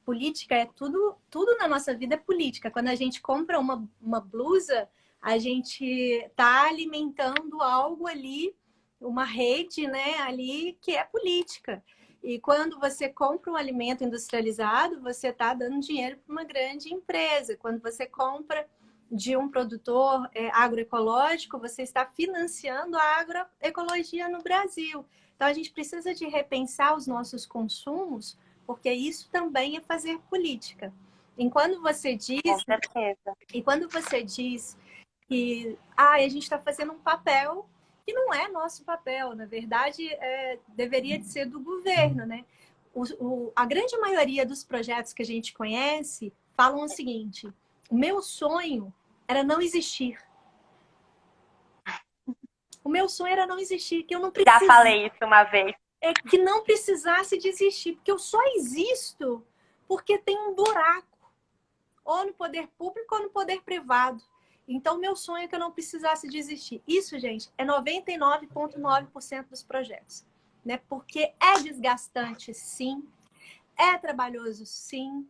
Política é tudo na nossa vida é política. Quando a gente compra uma blusa, a gente está alimentando algo ali, uma rede, né, ali que é política. E quando você compra um alimento industrializado, você está dando dinheiro para uma grande empresa. Quando você compra de um produtor agroecológico, você está financiando a agroecologia no Brasil. Então, a gente precisa de repensar os nossos consumos, porque isso também é fazer política. Enquanto você diz... Com certeza. E quando você diz que a gente está fazendo um papel que não é nosso papel, na verdade, deveria de ser do governo, né? A grande maioria dos projetos que a gente conhece falam o seguinte: o meu sonho era não existir. O meu sonho era não existir, que eu não precisasse. Já falei isso uma vez. Que não precisasse de existir, porque eu só existo porque tem um buraco, ou no poder público ou no poder privado. Então, meu sonho é que eu não precisasse de existir. Isso, gente, é 99,9% dos projetos, né? Porque é desgastante, sim. É trabalhoso, sim.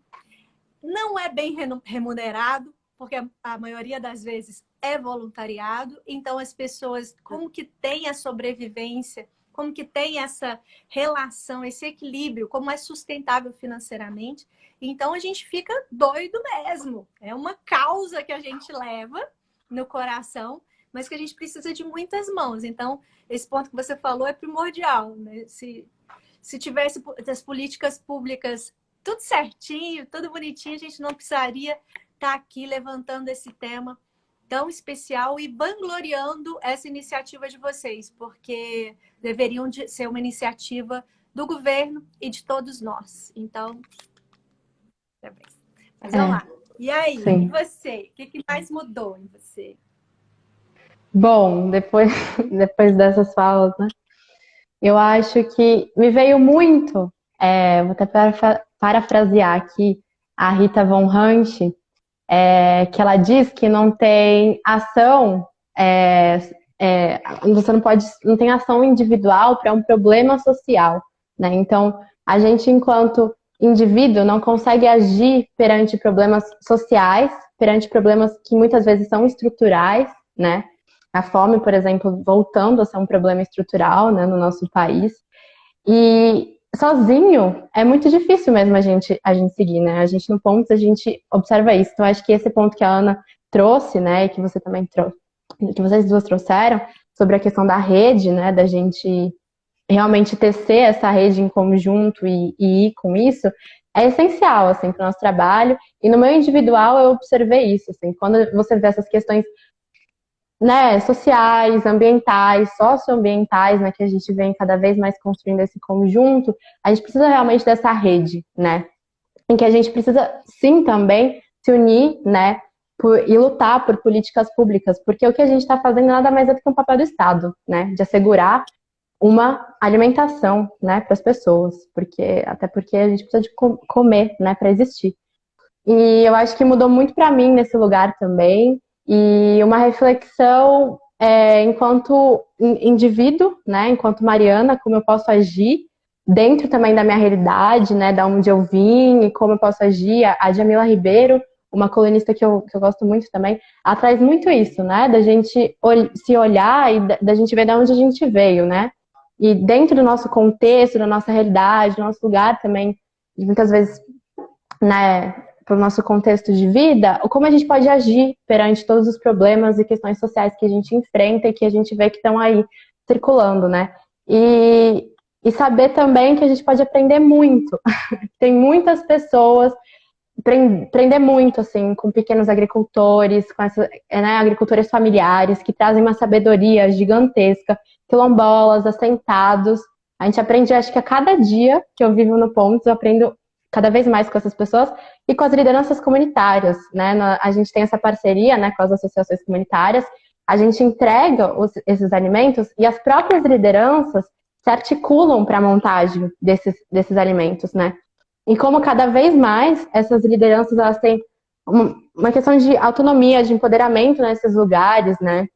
Não é bem remunerado, porque a maioria das vezes é voluntariado. Então, as pessoas, como que têm a sobrevivência, como que tem essa relação, esse equilíbrio, como é sustentável financeiramente. Então, a gente fica doido mesmo. É uma causa que a gente leva, no coração, mas que a gente precisa de muitas mãos. Então, esse ponto que você falou é primordial, né? Se tivesse as políticas públicas tudo certinho, tudo bonitinho, a gente não precisaria estar aqui levantando esse tema tão especial e vangloriando essa iniciativa de vocês, porque deveriam ser uma iniciativa do governo e de todos nós. Então, mas vamos lá. E aí, sim. E você? O que mais mudou em você? Bom, depois dessas falas, né? Eu acho que me veio muito, vou até parafrasear aqui a Rita Von Hunt, que ela diz que não tem ação, você não tem ação individual para um problema social, né? Então, a gente, enquanto indivíduo, não consegue agir perante problemas sociais, perante problemas que muitas vezes são estruturais, né? A fome, por exemplo, voltando a ser um problema estrutural, né, no nosso país. E sozinho é muito difícil mesmo a gente seguir, né? A gente, no ponto, a gente observa isso. Então, acho que esse ponto que a Ana trouxe, né, e que você também trouxe, que vocês duas trouxeram, sobre a questão da rede, né, da gente realmente tecer essa rede em conjunto e ir com isso, é essencial, assim, para o nosso trabalho. E no meu individual eu observei isso, assim, quando você vê essas questões, né, sociais, ambientais, socioambientais, né, que a gente vem cada vez mais construindo esse conjunto, a gente precisa realmente dessa rede, né, em que a gente precisa, sim, também se unir, né, e lutar por políticas públicas, porque o que a gente está fazendo nada mais é do que um papel do Estado, né, de assegurar uma alimentação, né, para as pessoas, até porque a gente precisa de comer, né, para existir. E eu acho que mudou muito para mim nesse lugar também, e uma reflexão enquanto indivíduo, né, enquanto Mariana, como eu posso agir dentro também da minha realidade, né, da onde eu vim e como eu posso agir. A Djamila Ribeiro, uma colunista que eu gosto muito também, ela traz muito isso, né, da gente se olhar e da gente ver de onde a gente veio, né, e dentro do nosso contexto, da nossa realidade, do nosso lugar também, muitas vezes, né, para o nosso contexto de vida, como a gente pode agir perante todos os problemas e questões sociais que a gente enfrenta e que a gente vê que estão aí circulando, né? E saber também que a gente pode aprender muito. Tem muitas pessoas, aprender muito, assim, com pequenos agricultores, com agricultores familiares, que trazem uma sabedoria gigantesca, quilombolas, assentados. A gente aprende, acho que a cada dia que eu vivo no Pontos, eu aprendo cada vez mais com essas pessoas e com as lideranças comunitárias, né? A gente tem essa parceria, né, com as associações comunitárias, a gente entrega esses alimentos e as próprias lideranças se articulam para a montagem desses alimentos, né? E como cada vez mais essas lideranças, elas têm uma questão de autonomia, de empoderamento nesses lugares, né?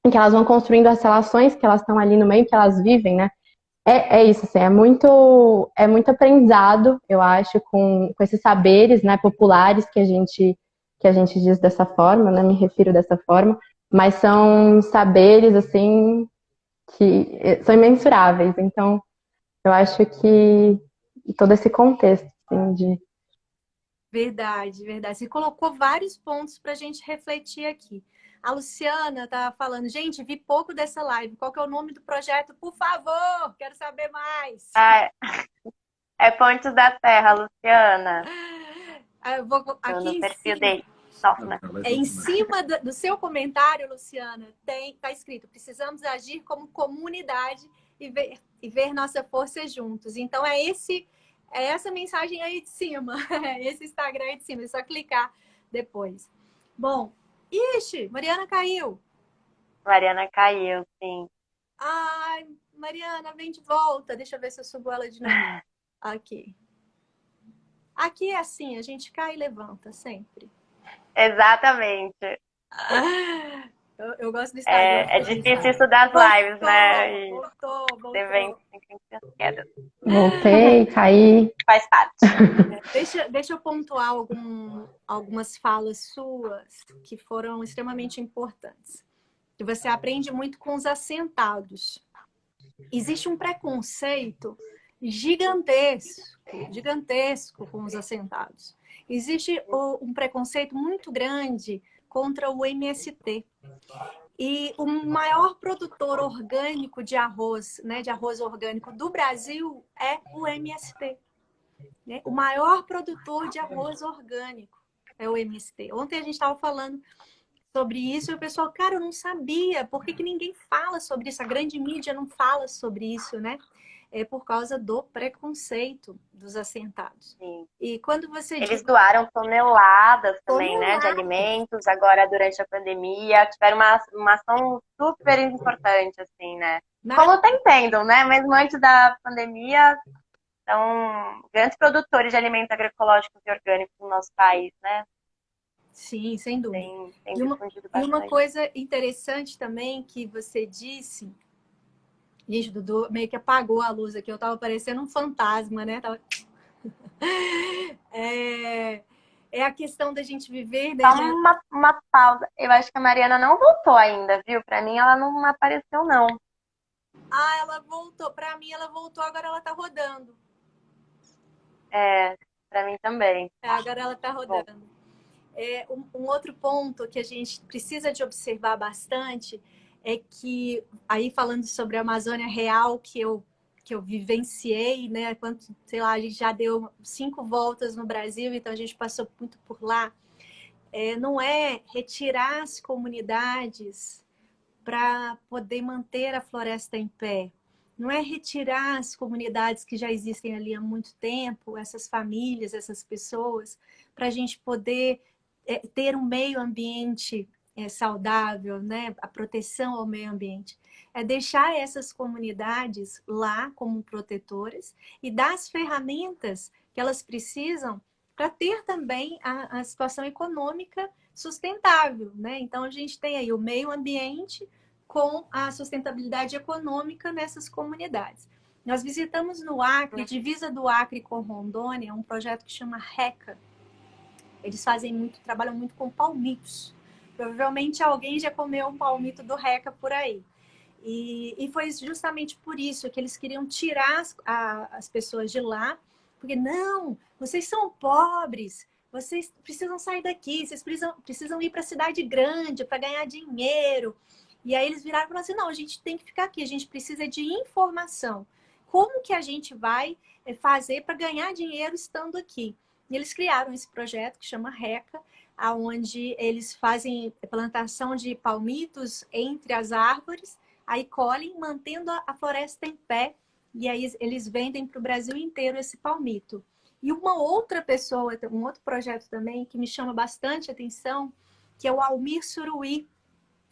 Em que elas vão construindo as relações que elas estão ali no meio, que elas vivem, né? É isso, assim, é muito aprendizado, eu acho, com esses saberes, né, populares que a gente diz dessa forma, né, me refiro dessa forma, mas são saberes, assim, que são imensuráveis. Então, eu acho que todo esse contexto, assim, de... Verdade, verdade. Você colocou vários pontos para a gente refletir aqui. A Luciana tá falando, gente, vi pouco dessa live. Qual que é o nome do projeto? Por favor, quero saber mais. É Pontes da Terra, Luciana. Eu vou aqui no perfil dele. Né? Em cima do seu comentário, Luciana, tá escrito: precisamos agir como comunidade e ver nossa força juntos. Então é essa mensagem aí de cima, esse Instagram aí de cima. É só clicar depois. Bom. Ixi, Mariana caiu. Mariana caiu, sim. Ai, Mariana, vem de volta. Deixa eu ver se eu subo ela de novo. Aqui. Aqui é assim, a gente cai e levanta sempre. Exatamente. Eu gosto do Instagram. É difícil isso das lives, né? Voltou. Voltei, caí. Faz parte. Deixa eu pontuar algumas falas suas que foram extremamente importantes. Que você aprende muito com os assentados. Existe um preconceito gigantesco com os assentados. Existe um preconceito muito grande contra o MST, E o maior produtor orgânico de arroz, né, de arroz orgânico do Brasil é o MST. Né? O maior produtor de arroz orgânico é o MST. Ontem a gente estava falando sobre isso e o pessoal, cara, eu não sabia. Por que ninguém fala sobre isso? A grande mídia não fala sobre isso, né? É por causa do preconceito dos assentados. Sim. E quando você Eles diz... doaram toneladas também, né, de alimentos, agora durante a pandemia, tiveram uma ação super importante, assim, né? Como tá entendendo, né? Mesmo antes da pandemia, são grandes produtores de alimentos agroecológicos e orgânicos no nosso país, né? Sim, sem dúvida. Tem difundido E uma bastante. coisa interessante também que você disse, gente, Dudu meio que apagou a luz aqui, eu tava parecendo um fantasma, né? Tava... É a questão da gente viver... Só uma pausa. Eu acho que a Mariana não voltou ainda, viu? Pra mim ela não apareceu, não. Ah, ela voltou. Pra mim ela voltou, agora ela tá rodando. É, pra mim também. Agora ela tá rodando. Um outro ponto que a gente precisa de observar bastante é que, aí falando sobre a Amazônia Real, que eu vivenciei, né? Quanto, sei lá, a gente já deu 5 voltas no Brasil, então a gente passou muito por lá. Não é retirar as comunidades para poder manter a floresta em pé. Não é retirar as comunidades que já existem ali há muito tempo, essas famílias, essas pessoas, para a gente poder ter um meio ambiente saudável, né? A proteção ao meio ambiente. É deixar essas comunidades lá como protetoras e dar as ferramentas que elas precisam para ter também a situação econômica sustentável, né? Então a gente tem aí o meio ambiente com a sustentabilidade econômica nessas comunidades. Nós visitamos no Acre, divisa do Acre com Rondônia, um projeto que chama RECA. Eles trabalham muito com palmitos. Provavelmente alguém já comeu um palmito do RECA por aí. E foi justamente por isso que eles queriam tirar as pessoas de lá, porque não, vocês são pobres, vocês precisam sair daqui, vocês precisam ir para a cidade grande para ganhar dinheiro. E aí eles viraram e falaram assim, não, a gente tem que ficar aqui, a gente precisa de informação. Como que a gente vai fazer para ganhar dinheiro estando aqui? E eles criaram esse projeto que chama RECA, onde eles fazem plantação de palmitos entre as árvores, aí colhem, mantendo a floresta em pé, e aí eles vendem para o Brasil inteiro esse palmito. E uma outra pessoa, um outro projeto também, que me chama bastante atenção, que é o Almir Suruí.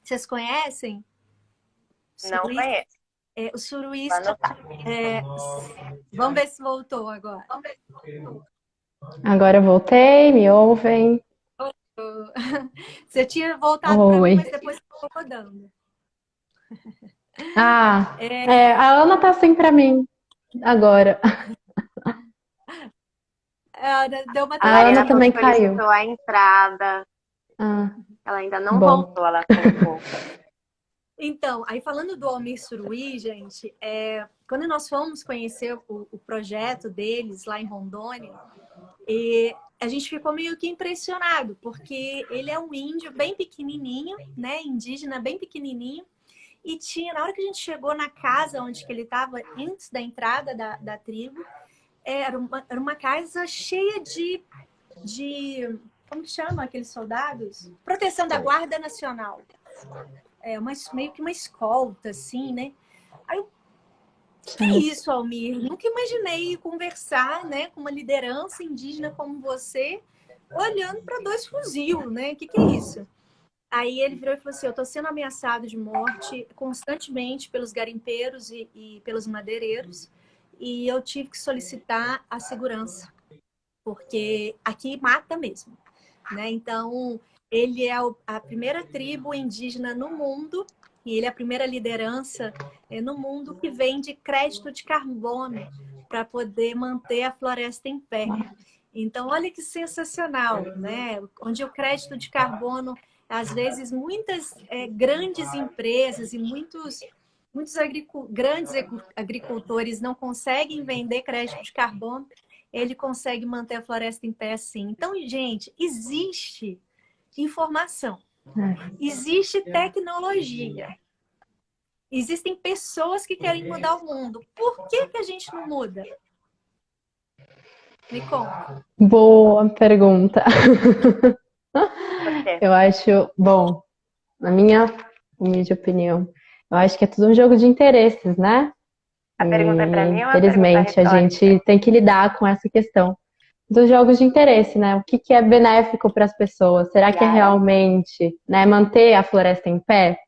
Vocês conhecem? Não conheço. O Suruí... Vamos ver se voltou agora. Agora eu voltei, me ouvem? Você tinha voltado para mim, Oi. mas depois ficou rodando. A Ana tá assim pra mim agora. Deu uma A Ana também caiu. A entrada. Ela ainda não voltou, ela colocou. Então, aí falando do Almir Suruí, gente, quando nós fomos conhecer o projeto deles lá em Rondônia, a gente ficou meio que impressionado, porque ele é um índio bem pequenininho, né, indígena bem pequenininho, e na hora que a gente chegou na casa onde que ele estava, antes da entrada da tribo, era uma casa cheia de como que chama aqueles soldados? Proteção da Guarda Nacional. Meio que uma escolta, assim, né? Aí eu, que é isso, Almir? Nunca imaginei conversar, né, com uma liderança indígena como você, olhando para 2 fuzil, né? Que é isso? Aí ele virou e falou assim, eu estou sendo ameaçado de morte constantemente pelos garimpeiros e pelos madeireiros, e eu tive que solicitar a segurança, porque aqui mata mesmo, né? Então, ele é a primeira tribo indígena no mundo, e ele é a primeira liderança no mundo que vende crédito de carbono para poder manter a floresta em pé. Então, olha que sensacional, né? Onde o crédito de carbono, às vezes, muitas grandes empresas e muitos grandes agricultores não conseguem vender crédito de carbono, ele consegue manter a floresta em pé assim. Então, gente, existe informação. Existe tecnologia. Existem pessoas que querem mudar o mundo. Por que que a gente não muda? Me conta. Boa pergunta. Por quê? Eu acho, bom, na minha humilde opinião, eu acho que é tudo um jogo de interesses, né? A pergunta é para E, mim ou é uma pergunta infelizmente, a retórica? gente tem que lidar com essa questão dos jogos de interesse, né? O que que é benéfico para as pessoas? Será que é Yara? realmente, né, manter a floresta em pé?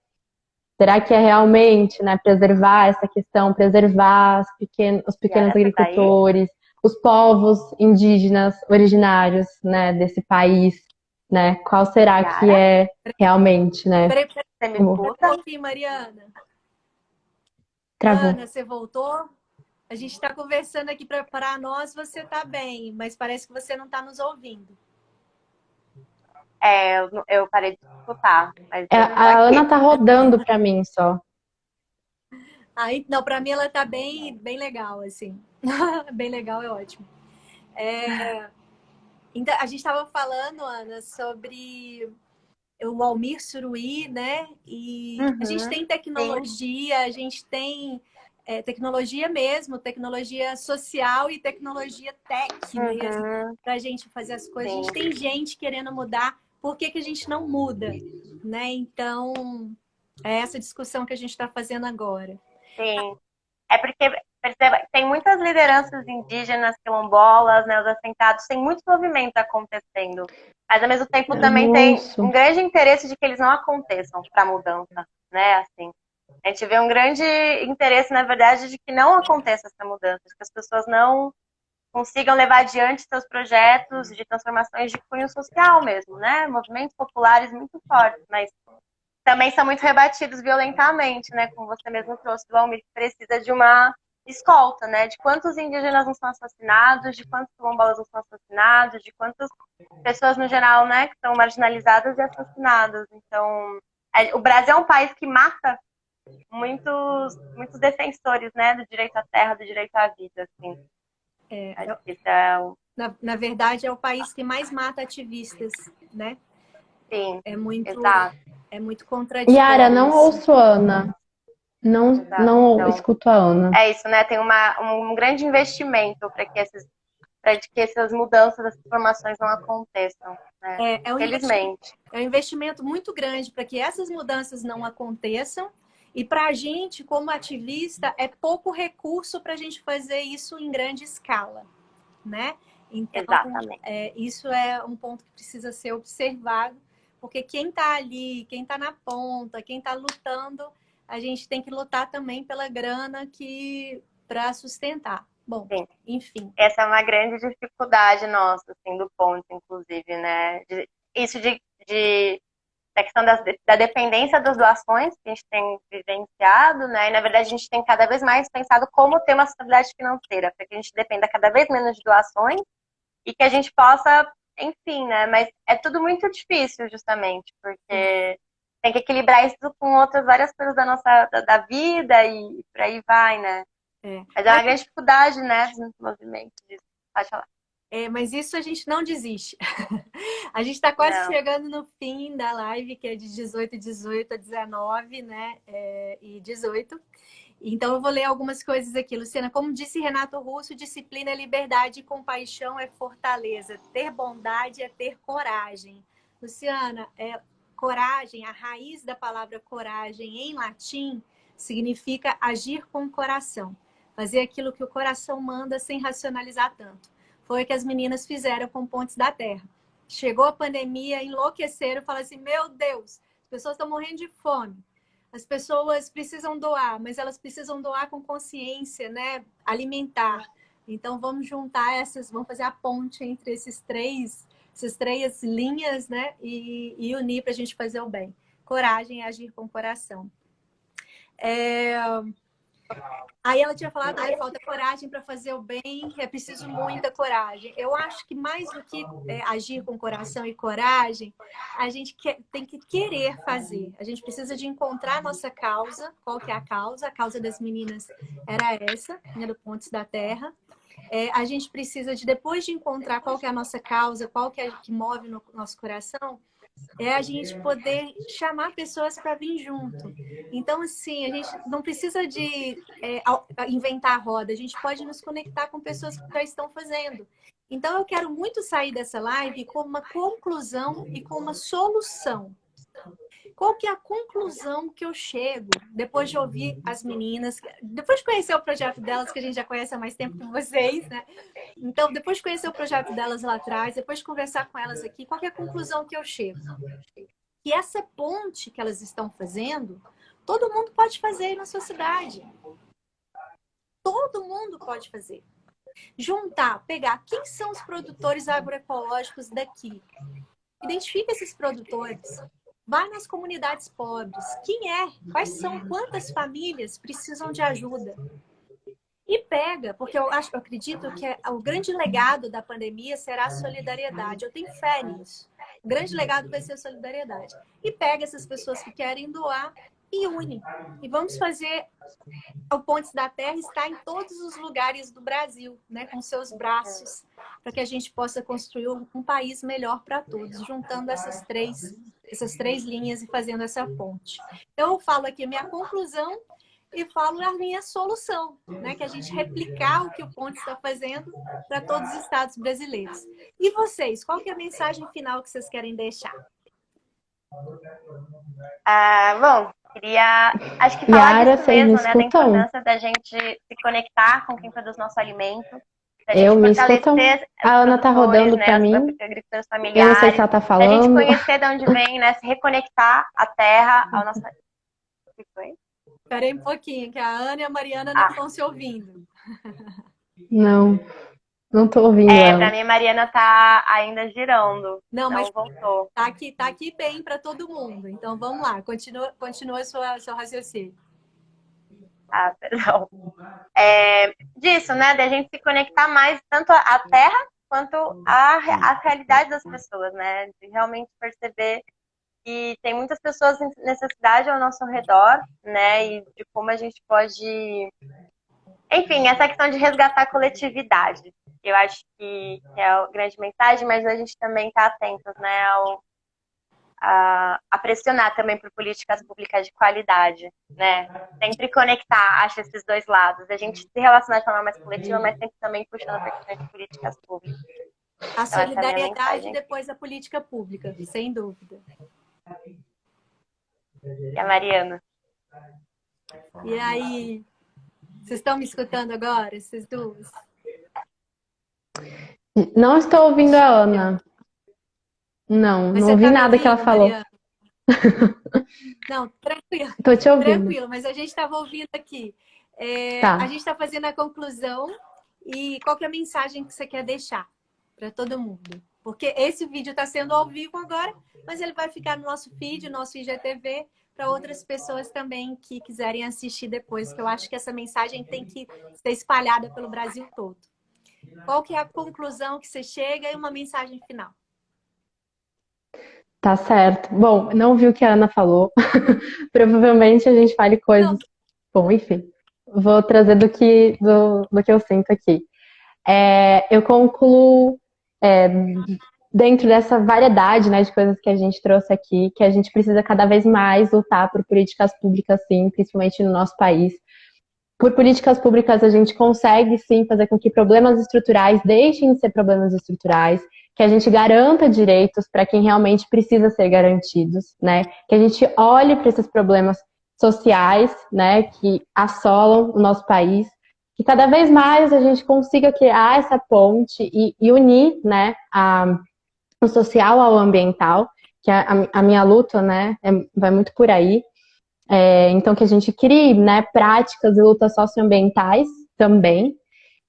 Será que é realmente, né, preservar essa questão, preservar os pequenos Yara, você tá aí? agricultores, os povos indígenas originários, né, desse país, né? Qual será que Yara? é realmente, né? Peraí, Você me o- um escuta? pouquinho, Mariana. Travou. Ana, você voltou? A gente está conversando aqui para nós, você está bem, mas parece que você não está nos ouvindo. Eu parei de escutar, mas É, eu tô a Ana aqui. tá rodando para mim só. Aí, não, para mim ela está bem, bem legal, assim. Bem legal, é ótimo. Então, a gente estava falando, Ana, sobre o Almir Suruí, né? E a gente Uhum, tem sim. tecnologia, a gente tem tecnologia mesmo, tecnologia social e tecnologia tech mesmo, Uhum, para a gente fazer as coisas. A gente sim. tem gente querendo mudar, por que que a gente não muda, né? Então, é essa discussão que a gente está fazendo agora. Sim. É porque, perceba, tem muitas lideranças indígenas, quilombolas, né, os assentados, tem muito movimento acontecendo. Mas, ao mesmo tempo, Eu também não tem um ouço. grande interesse de que eles não aconteçam para a mudança, né, assim. A gente vê um grande interesse, na verdade, de que não aconteça essa mudança, de que as pessoas não consigam levar adiante seus projetos de transformações de cunho social mesmo, né, movimentos populares muito fortes, mas também são muito rebatidos violentamente, né? Como você mesmo trouxe do Almir, que precisa de uma escolta, né? De quantos indígenas não são assassinados, de quantos quilombolas não são assassinados, de quantas pessoas no geral, né, que são marginalizadas e assassinadas. Então, o Brasil é um país que mata muitos defensores, né, do direito à terra, do direito à vida, assim. Acho que isso é o... Na verdade, é o país que mais mata ativistas, né? Sim, É exato, muito Yara, contraditório não isso. ouço a Ana. Não, exato. não Então, escuto a Ana. é isso, né? Tem um grande investimento para que essas mudanças, essas transformações não aconteçam, né? É Felizmente. um investimento muito grande para que essas mudanças não aconteçam. E para a gente, como ativista, é pouco recurso para a gente fazer isso em grande escala, né? Então, Exatamente. isso é um ponto que precisa ser observado, porque quem está ali, quem está na ponta, quem está lutando, a gente tem que lutar também pela grana que para sustentar. Bom, Sim. enfim. Essa é uma grande dificuldade nossa, assim, do ponto, inclusive, né? Isso da questão da dependência das doações que a gente tem vivenciado, né? E, na verdade, a gente tem cada vez mais pensado como ter uma estabilidade financeira, para que a gente dependa cada vez menos de doações e que a gente possa, enfim, né? Mas é tudo muito difícil, justamente, porque tem que equilibrar isso com outras várias coisas da vida e por aí vai, né? Mas é uma grande dificuldade, né, dos movimentos. Pode falar. Mas isso a gente não desiste. A gente está quase Não. chegando no fim da live, que é de 18 a 19, né? E 18. Então, eu vou ler algumas coisas aqui. Luciana, como disse Renato Russo, disciplina é liberdade e compaixão é fortaleza. Ter bondade é ter coragem. Luciana, coragem, a raiz da palavra coragem em latim significa agir com o coração. Fazer aquilo que o coração manda sem racionalizar tanto. Foi o que as meninas fizeram com Pontes da Terra. Chegou a pandemia, enlouqueceram, falaram assim, meu Deus, as pessoas estão morrendo de fome. As pessoas precisam doar, mas elas precisam doar com consciência, né? Alimentar. Então vamos juntar vamos fazer a ponte entre essas três linhas, né? E unir para a gente fazer o bem. Coragem é agir com o coração. Aí ela tinha falado, falta coragem para fazer o bem, é preciso muita coragem. Eu acho que mais do que agir com coração e coragem, a gente tem que querer fazer. A gente precisa de encontrar a nossa causa. Qual que é a causa? A causa das meninas era essa, né, do Pontes da Terra. A gente precisa de, depois de encontrar qual que é a nossa causa, qual que é que move no nosso coração, é a gente poder chamar pessoas para vir junto. Então, assim, a gente não precisa de inventar a roda, a gente pode nos conectar com pessoas que já estão fazendo. Então, eu quero muito sair dessa live com uma conclusão e com uma solução. Qual que é a conclusão que eu chego depois de ouvir as meninas, depois de conhecer o projeto delas, que a gente já conhece há mais tempo que vocês, né? Então, depois de conhecer o projeto delas lá atrás, depois de conversar com elas aqui, qual que é a conclusão que eu chego? Que essa ponte que elas estão fazendo, todo mundo pode fazer aí na sua cidade. Todo mundo pode fazer. Juntar, pegar quem são os produtores agroecológicos daqui. Identifica esses produtores. Vai nas comunidades pobres. Quem é? Quais são? Quantas famílias precisam de ajuda? E pega, porque eu acredito que o grande legado da pandemia será a solidariedade. Eu tenho fé nisso. O grande legado vai ser a solidariedade. E pega essas pessoas que querem doar e une. E vamos fazer o Pontes da Terra estar em todos os lugares do Brasil, né, com seus braços, para que a gente possa construir um país melhor para todos, juntando essas três linhas e fazendo essa ponte. Então, eu falo aqui a minha conclusão e falo a minha solução, né, que é a gente replicar o que o Ponte está fazendo para todos os estados brasileiros. E vocês, qual que é a mensagem final que vocês querem deixar? Bom, acho que falar Yara, disso mesmo, né, da escutam? importância da gente se conectar com quem produz nosso alimento, da Eu gente me escutam? fortalecer os A Ana tá produtores, rodando né, pra os mim. agricultores Eu não sei familiares, se ela tá da gente falando. conhecer de onde vem, né, se reconectar à terra, ao nosso... O que foi? Espera aí um pouquinho, que a Ana e a Mariana não estão se ouvindo. Não tô ouvindo Pra ela. mim, a Mariana tá ainda girando. Não, mas voltou. tá aqui bem para todo mundo. Então vamos lá, continua seu raciocínio. Perdão. Disso, né? Da gente se conectar mais tanto à terra quanto à realidade das pessoas, né? De realmente perceber que tem muitas pessoas em necessidade ao nosso redor, né? E de como a gente pode... Enfim, essa questão de resgatar a coletividade. Eu acho que é a grande mensagem, mas a gente também está atentos, né? A pressionar também por políticas públicas de qualidade, né? Sempre conectar, acho, esses dois lados. A gente se relacionar de forma mais coletiva, mas sempre também puxando para questões de políticas públicas. A solidariedade mensagem. depois da política pública, sem dúvida. E a Mariana? E aí, vocês estão me escutando agora, essas duas? Não estou ouvindo a Ana. Não Mas ouvi tá me nada que ela ouvindo, falou. Mariana? Não, tranquilo. Tô te ouvindo. Tranquilo, mas a gente estava ouvindo aqui. Tá. A gente está fazendo a conclusão e qual que é a mensagem que você quer deixar para todo mundo? Porque esse vídeo está sendo ao vivo agora, mas ele vai ficar no nosso feed, nosso IGTV, para outras pessoas também que quiserem assistir depois, que eu acho que essa mensagem tem que ser espalhada pelo Brasil todo. Qual que é a conclusão que você chega e uma mensagem final? Tá certo. Bom, não vi o que a Ana falou. Provavelmente a gente fale coisas. Não. Bom, enfim. Vou trazer do que eu sinto aqui. Eu concluo dentro dessa variedade, né, de coisas que a gente trouxe aqui, que a gente precisa cada vez mais lutar por políticas públicas, sim, principalmente no nosso país. Por políticas públicas a gente consegue, sim, fazer com que problemas estruturais deixem de ser problemas estruturais, que a gente garanta direitos para quem realmente precisa ser garantidos, né? Que a gente olhe para esses problemas sociais, né, que assolam o nosso país, que cada vez mais a gente consiga criar essa ponte e unir, né, o social ao ambiental, que a minha luta, né, vai muito por aí. Então que a gente crie, né, práticas e lutas socioambientais também,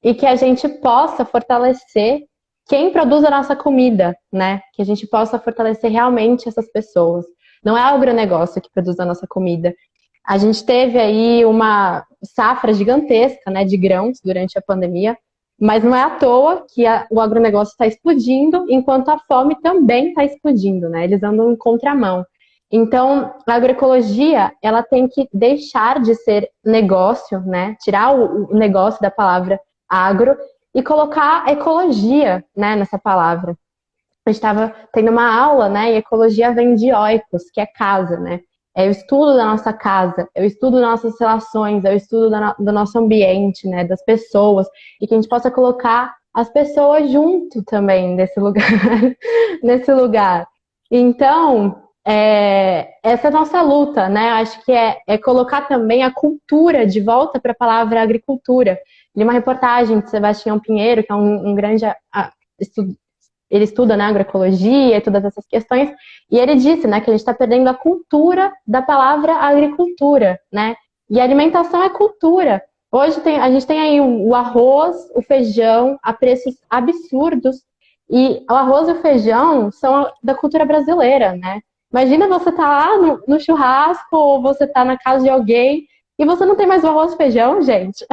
e que a gente possa fortalecer quem produz a nossa comida, né? Que a gente possa fortalecer realmente essas pessoas. Não é o agronegócio que produz a nossa comida. A gente teve aí uma safra gigantesca, né, de grãos durante a pandemia, mas não é à toa que o agronegócio está explodindo, enquanto a fome também está explodindo, né? Eles andam em contramão. Então, a agroecologia, ela tem que deixar de ser negócio, né? Tirar o negócio da palavra agro e colocar ecologia, né, nessa palavra. a gente estava tendo uma aula, né? E ecologia vem de oikos, que é casa, né? É o estudo da nossa casa, é o estudo das nossas relações, é o estudo do nosso ambiente, né? Das pessoas, e que a gente possa colocar as pessoas junto também nesse lugar, nesse lugar. Então, essa é a nossa luta, né? Acho que é colocar também a cultura de volta para a palavra agricultura. Li uma reportagem de Sebastião Pinheiro, que é um grande ele estuda, né, agroecologia e todas essas questões, e ele disse, né, que a gente está perdendo a cultura da palavra agricultura, né? E alimentação é cultura. Hoje a gente tem aí o arroz, o feijão a preços absurdos, e o arroz e o feijão são da cultura brasileira, né? Imagina você tá lá no churrasco, ou você tá na casa de alguém, e você não tem mais o arroz e feijão, gente.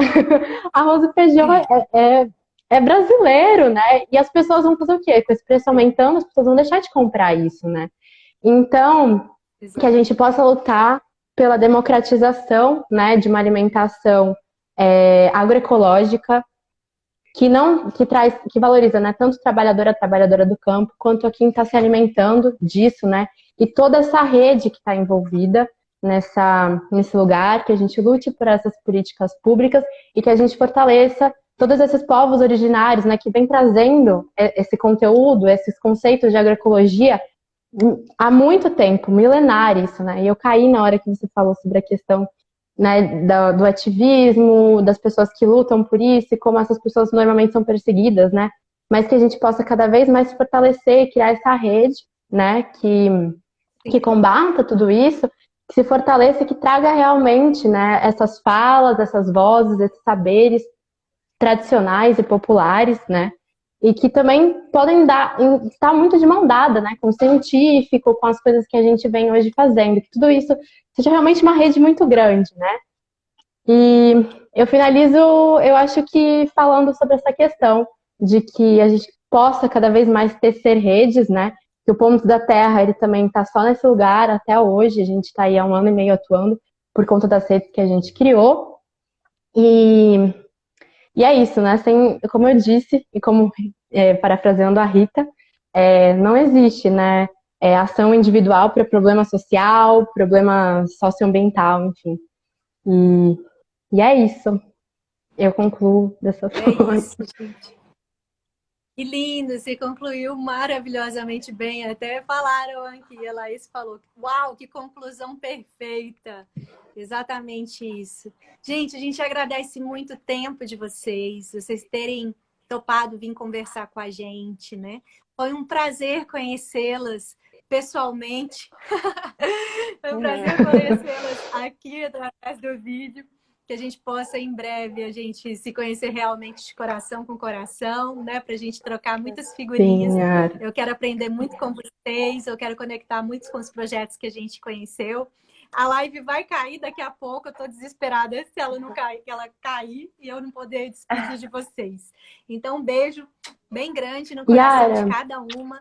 Arroz e feijão é brasileiro, né? E as pessoas vão fazer o quê? Com esse preço aumentando, as pessoas vão deixar de comprar isso, né? Então, que a gente possa lutar pela democratização, né, de uma alimentação agroecológica, que valoriza, né, tanto a trabalhadora do campo, quanto a quem está se alimentando disso, né? E toda essa rede que está envolvida nesse lugar, que a gente lute por essas políticas públicas e que a gente fortaleça todos esses povos originários, né, que vem trazendo esse conteúdo, esses conceitos de agroecologia há muito tempo, milenar isso, né? E eu caí na hora que você falou sobre a questão, né, do ativismo, das pessoas que lutam por isso e como essas pessoas normalmente são perseguidas, né? Mas que a gente possa cada vez mais fortalecer e criar essa rede, né, que combata tudo isso, que se fortaleça e que traga realmente, né, essas falas, essas vozes, esses saberes tradicionais e populares, né? E que também podem estar muito de mão dada, né? Com o científico, com as coisas que a gente vem hoje fazendo. Que tudo isso seja realmente uma rede muito grande, né? E eu finalizo, eu acho que falando sobre essa questão de que a gente possa cada vez mais tecer redes, né? Que o Pontos da Terra, ele também está só nesse lugar até hoje. A gente está aí há 1 ano e meio atuando por conta das redes que a gente criou. E é isso, né? Como eu disse, e como parafraseando a Rita, não existe, né, ação individual para problema social, problema socioambiental, enfim. E é isso. Eu concluo dessa forma. É isso, gente. Que lindo, você concluiu maravilhosamente bem. Até falaram aqui, a Laís falou, uau, que conclusão perfeita. Exatamente isso. Gente, a gente agradece muito o tempo de vocês terem topado vir conversar com a gente, né? Foi um prazer conhecê-las pessoalmente. Foi um prazer conhecê-las aqui através do vídeo. Que a gente possa, em breve, a gente se conhecer realmente de coração com coração, né? Para a gente trocar muitas figurinhas. Sim, eu quero aprender muito com vocês, eu quero conectar muito com os projetos que a gente conheceu. A live vai cair daqui a pouco, eu estou desesperada se ela não cair, que ela cair e eu não poder despedir de vocês. Então, um beijo bem grande no coração Yara, de cada uma.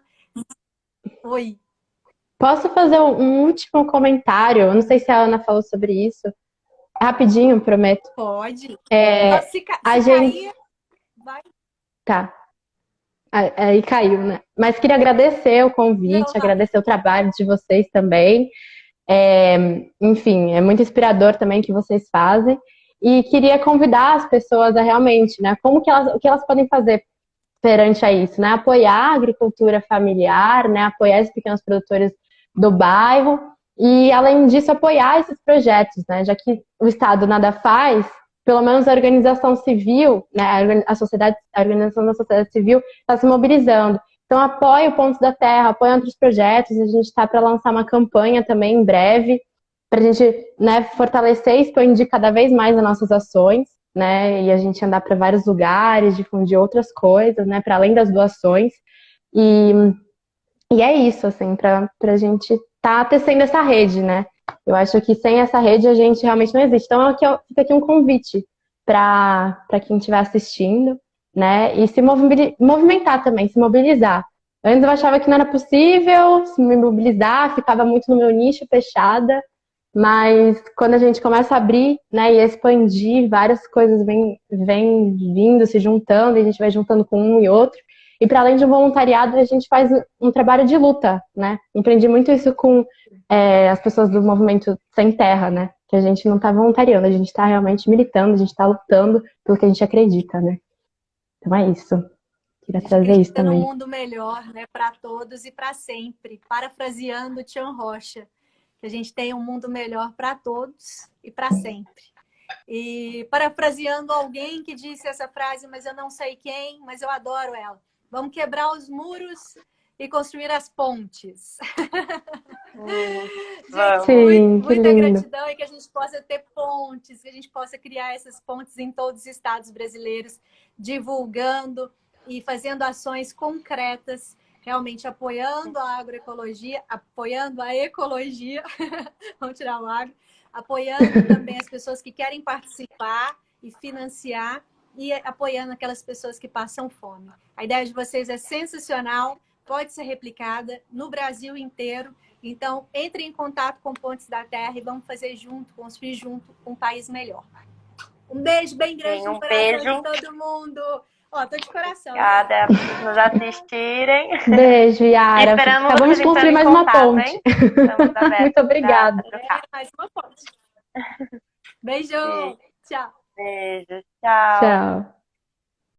Oi. posso fazer um último comentário? Eu não sei se a Ana falou sobre isso. Rapidinho, prometo. Pode. Se gente... cair, vai. Tá. Aí caiu, né? Mas queria agradecer o convite, agradecer o trabalho de vocês também. Enfim, é muito inspirador também o que vocês fazem. E queria convidar as pessoas a realmente, né? O que elas podem fazer perante a isso, né? Apoiar a agricultura familiar, né? Apoiar os pequenos produtores do bairro. E, além disso, apoiar esses projetos, né? Já que o Estado nada faz, pelo menos a organização civil, né? A organização da sociedade civil está se mobilizando. Então, apoie o Pontos da Terra, apoie outros projetos. A gente está para lançar uma campanha também em breve, para a gente, né, fortalecer e expandir cada vez mais as nossas ações, né? E a gente andar para vários lugares, difundir outras coisas, né? Para além das doações. E é isso, assim, para a gente tá tecendo essa rede, né? Eu acho que sem essa rede a gente realmente não existe. Então, fica aqui um convite para quem estiver assistindo, né? E se movimentar também, se mobilizar. Antes eu achava que não era possível se me mobilizar, ficava muito no meu nicho, fechada. Mas quando a gente começa a abrir, né, e expandir, várias coisas vêm vindo, se juntando, e a gente vai juntando com um e outro. E para além de um voluntariado, a gente faz um trabalho de luta, né? Aprendi muito isso com as pessoas do movimento Sem Terra, né? Que a gente não está voluntariando, a gente está realmente militando, a gente está lutando pelo que a gente acredita, né? Então é isso. Queria trazer isso Acredita num também. mundo melhor, né, para todos e para sempre. Parafraseando Tian Rocha, que a gente tem um mundo melhor para todos e para sempre. E parafraseando alguém que disse essa frase, mas eu não sei quem, mas eu adoro ela. Vamos quebrar os muros e construir as pontes. Gente, Sim, muita gratidão e que a gente possa ter pontes, que a gente possa criar essas pontes em todos os estados brasileiros, divulgando e fazendo ações concretas, realmente apoiando a agroecologia, apoiando a ecologia, vamos tirar o agro, apoiando também as pessoas que querem participar e financiar e apoiando aquelas pessoas que passam fome. A ideia de vocês é sensacional, pode ser replicada no Brasil inteiro. Então, entre em contato com Pontes da Terra e vamos fazer junto, construir junto um país melhor. Um beijo bem grande no coração de todo mundo. Ó, tô de coração. Obrigada por nos assistirem. Beijo, Yara. Esperamos Acabamos de construir mais uma ponte. Muito obrigada. Mais uma ponte. Beijo. Tchau. Beijo. Tchau. Tchau.